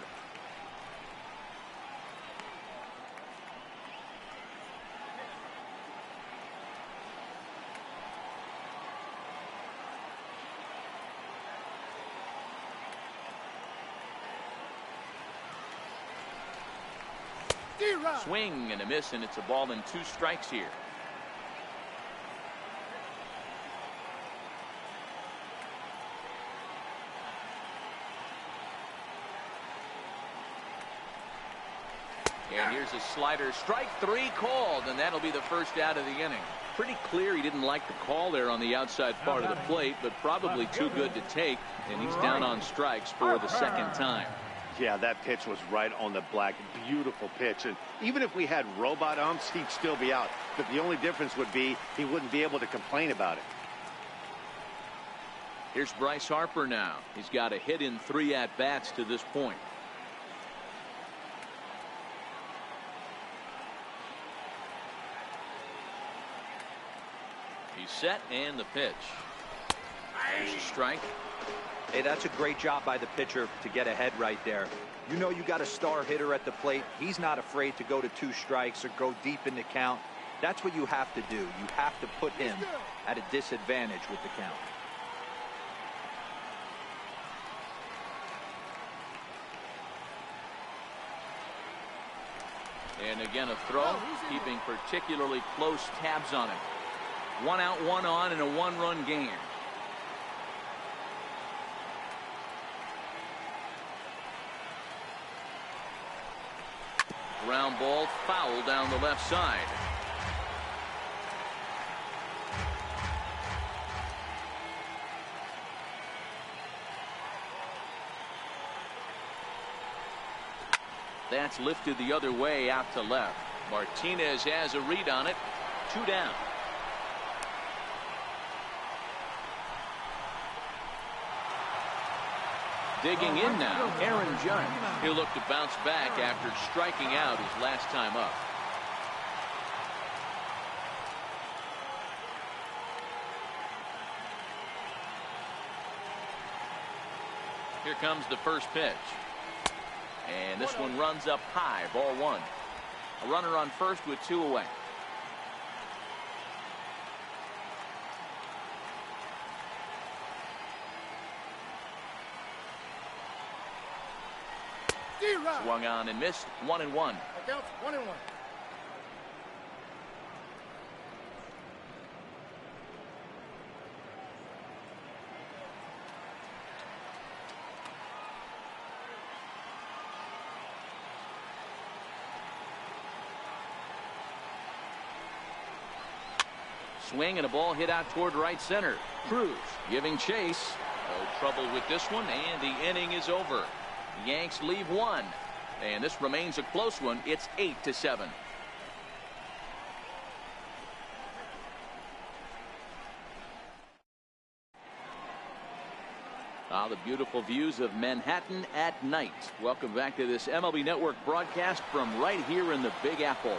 Swing and a miss, and it's a ball and 2 strikes here. And here's a slider, strike 3 called, and that'll be the first out of the inning. Pretty clear he didn't like the call there on the outside part of the plate, but probably too good to take, and he's down on strikes for the second time. Yeah, that pitch was right on the black. Beautiful pitch. And even if we had robot umps, he'd still be out. But the only difference would be he wouldn't be able to complain about it. Here's Bryce Harper now. He's got a hit in 3 at-bats to this point. He's set, and the pitch. There's a strike. Hey, that's a great job by the pitcher to get ahead right there. You know you got a star hitter at the plate. He's not afraid to go to 2 strikes or go deep in the count. That's what you have to do. You have to put him at a disadvantage with the count. And again a throw, keeping particularly close tabs on him. 1 out, 1 on in a 1-run game. Ground ball, foul down the left side. That's lifted the other way out to left. Martinez has a read on it. 2 down. Digging in now, Aaron Judge. He'll look to bounce back after striking out his last time up. Here comes the first pitch. And this one runs up high, ball 1. A runner on first with 2 away. Swung on and missed. 1-1. Counts 1-1. Swing and a ball hit out toward right center. Cruz giving chase. No trouble with this one, and the inning is over. The Yanks leave 1, and this remains a close one. It's 8-7. The beautiful views of Manhattan at night. Welcome back to this MLB Network broadcast from right here in the Big Apple.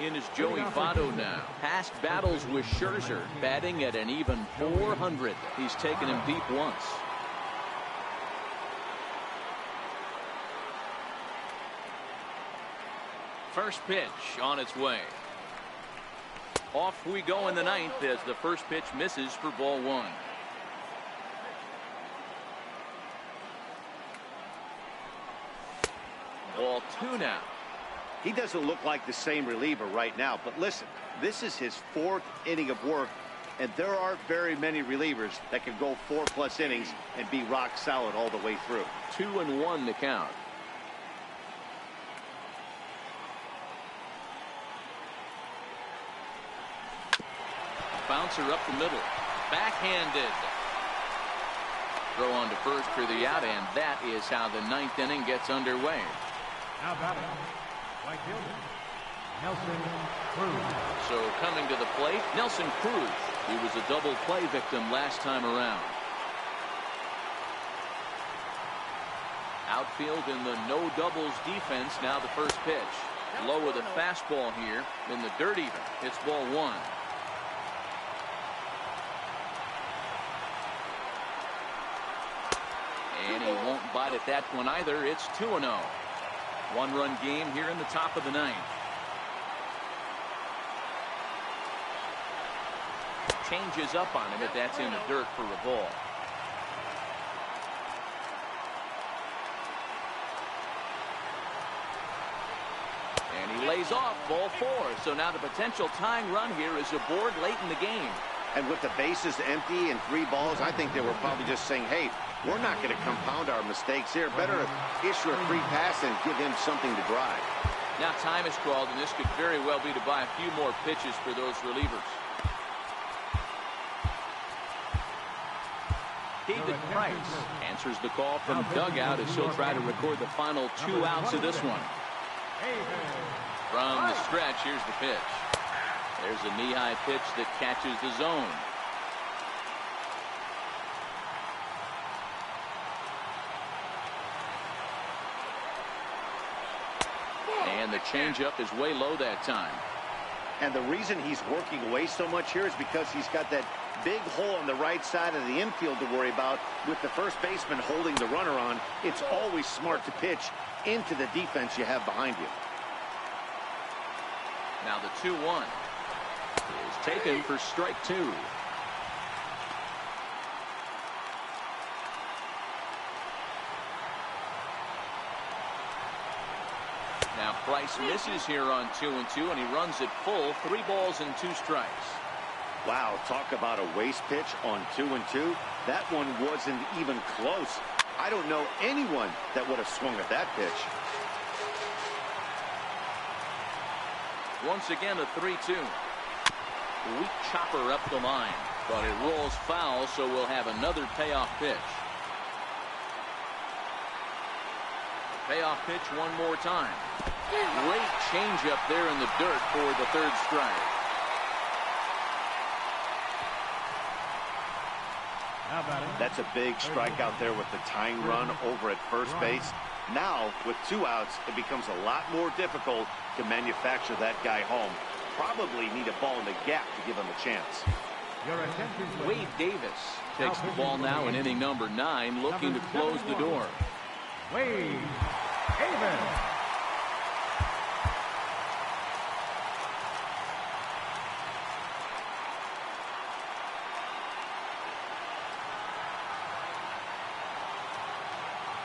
In is Joey Votto now. Past battles with Scherzer, batting at an even 400. He's taken him deep once. First pitch on its way. Off we go in the 9th as the first pitch misses for ball 1. Ball 2 now. He doesn't look like the same reliever right now, but listen, this is his 4th inning of work, and there aren't very many relievers that can go 4+ innings and be rock solid all the way through. 2-1 the count. Bouncer up the middle. Backhanded. Throw on to first for the out, and that is how the 9th inning gets underway. Now batting, right fielder, Nelson Cruz. So coming to the plate, Nelson Cruz. He was a double play victim last time around. Outfield in the no doubles defense. Now the first pitch. Low with a fastball here in the dirt even. It's ball 1. And he won't bite at that one either. It's 2-0. 1-run game here in the top of the 9th. Changes up on him, but that's in the dirt for a ball. And he lays off, ball 4. So now the potential tying run here is aboard late in the game. And with the bases empty and 3 balls, I think they were probably just saying, hey, we're not going to compound our mistakes here. Better issue a free pass and give him something to drive. Now time is called, and this could very well be to buy a few more pitches for those relievers. David Price answers the call from dugout as he'll try to record the final 2 outs of this one. From the stretch, here's the pitch. There's a knee-high pitch that catches the zone. And the changeup is way low that time. And the reason he's working away so much here is because he's got that big hole on the right side of the infield to worry about. With the first baseman holding the runner on, it's always smart to pitch into the defense you have behind you. Now the 2-1 is taken for strike 2. Now Price misses here on 2-2, and he runs it full. 3 balls and 2 strikes. Wow, talk about a waste pitch on 2-2. That one wasn't even close. I don't know anyone that would have swung at that pitch. Once again a 3-2. Weak chopper up the line, but it rolls foul, so we'll have another payoff pitch. Payoff pitch one more time. Great changeup there in the dirt for the 3rd strike. That's a big strikeout there with the tying run over at first base. Now, with 2 outs, it becomes a lot more difficult to manufacture that guy home. Probably need a ball in the gap to give him a chance. Wade Davis takes the ball now in inning number 9, looking to close the door. Wade Davis.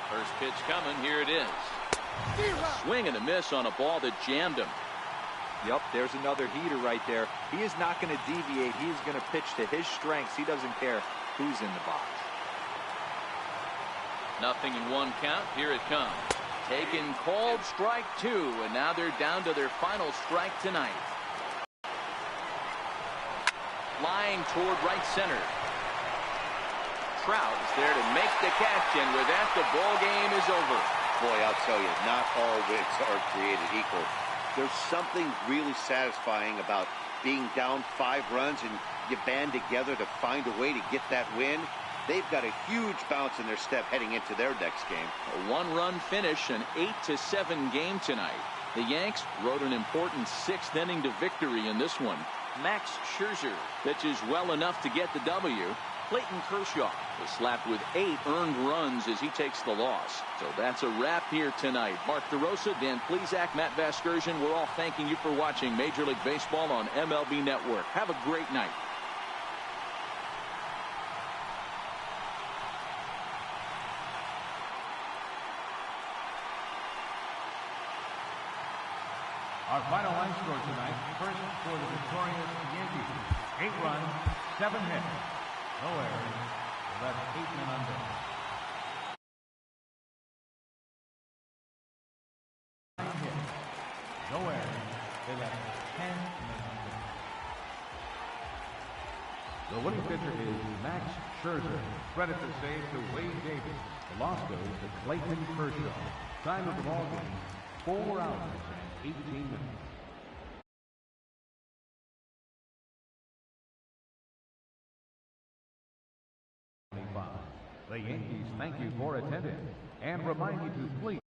First pitch coming. Here it is. A swing and a miss on a ball that jammed him. Yep, there's another heater right there. He is not going to deviate. He's going to pitch to his strengths. He doesn't care who's in the box. Nothing in 1 count. Here it comes. Taken, called, strike 2, and now they're down to their final strike tonight. Flying toward right center. Trout is there to make the catch, and with that, the ball game is over. Boy, I'll tell you, not all wins are created equal. There's something really satisfying about being down 5 runs and you band together to find a way to get that win. They've got a huge bounce in their step heading into their next game. A 1-run finish, an 8-7 game tonight. The Yanks rode an important 6th inning to victory in this one. Max Scherzer pitches well enough to get the W. Clayton Kershaw was slapped with 8 earned runs as he takes the loss. So that's a wrap here tonight. Mark DeRosa, Dan Plesac, Matt Vasgersian, we're all thanking you for watching Major League Baseball on MLB Network. Have a great night. Our final line score tonight, first for the victorious Yankees, 8 runs, 7 hits, no errors, left 8 men on base. 9 hits, no errors, they left 10 men on base. The winning pitcher is Max Scherzer. Credit the save to Wade Davis. The loss goes to Clayton Kershaw. Time of the ball game, 4 hours and 18 minutes. The Yankees thank you for attending and remind you to please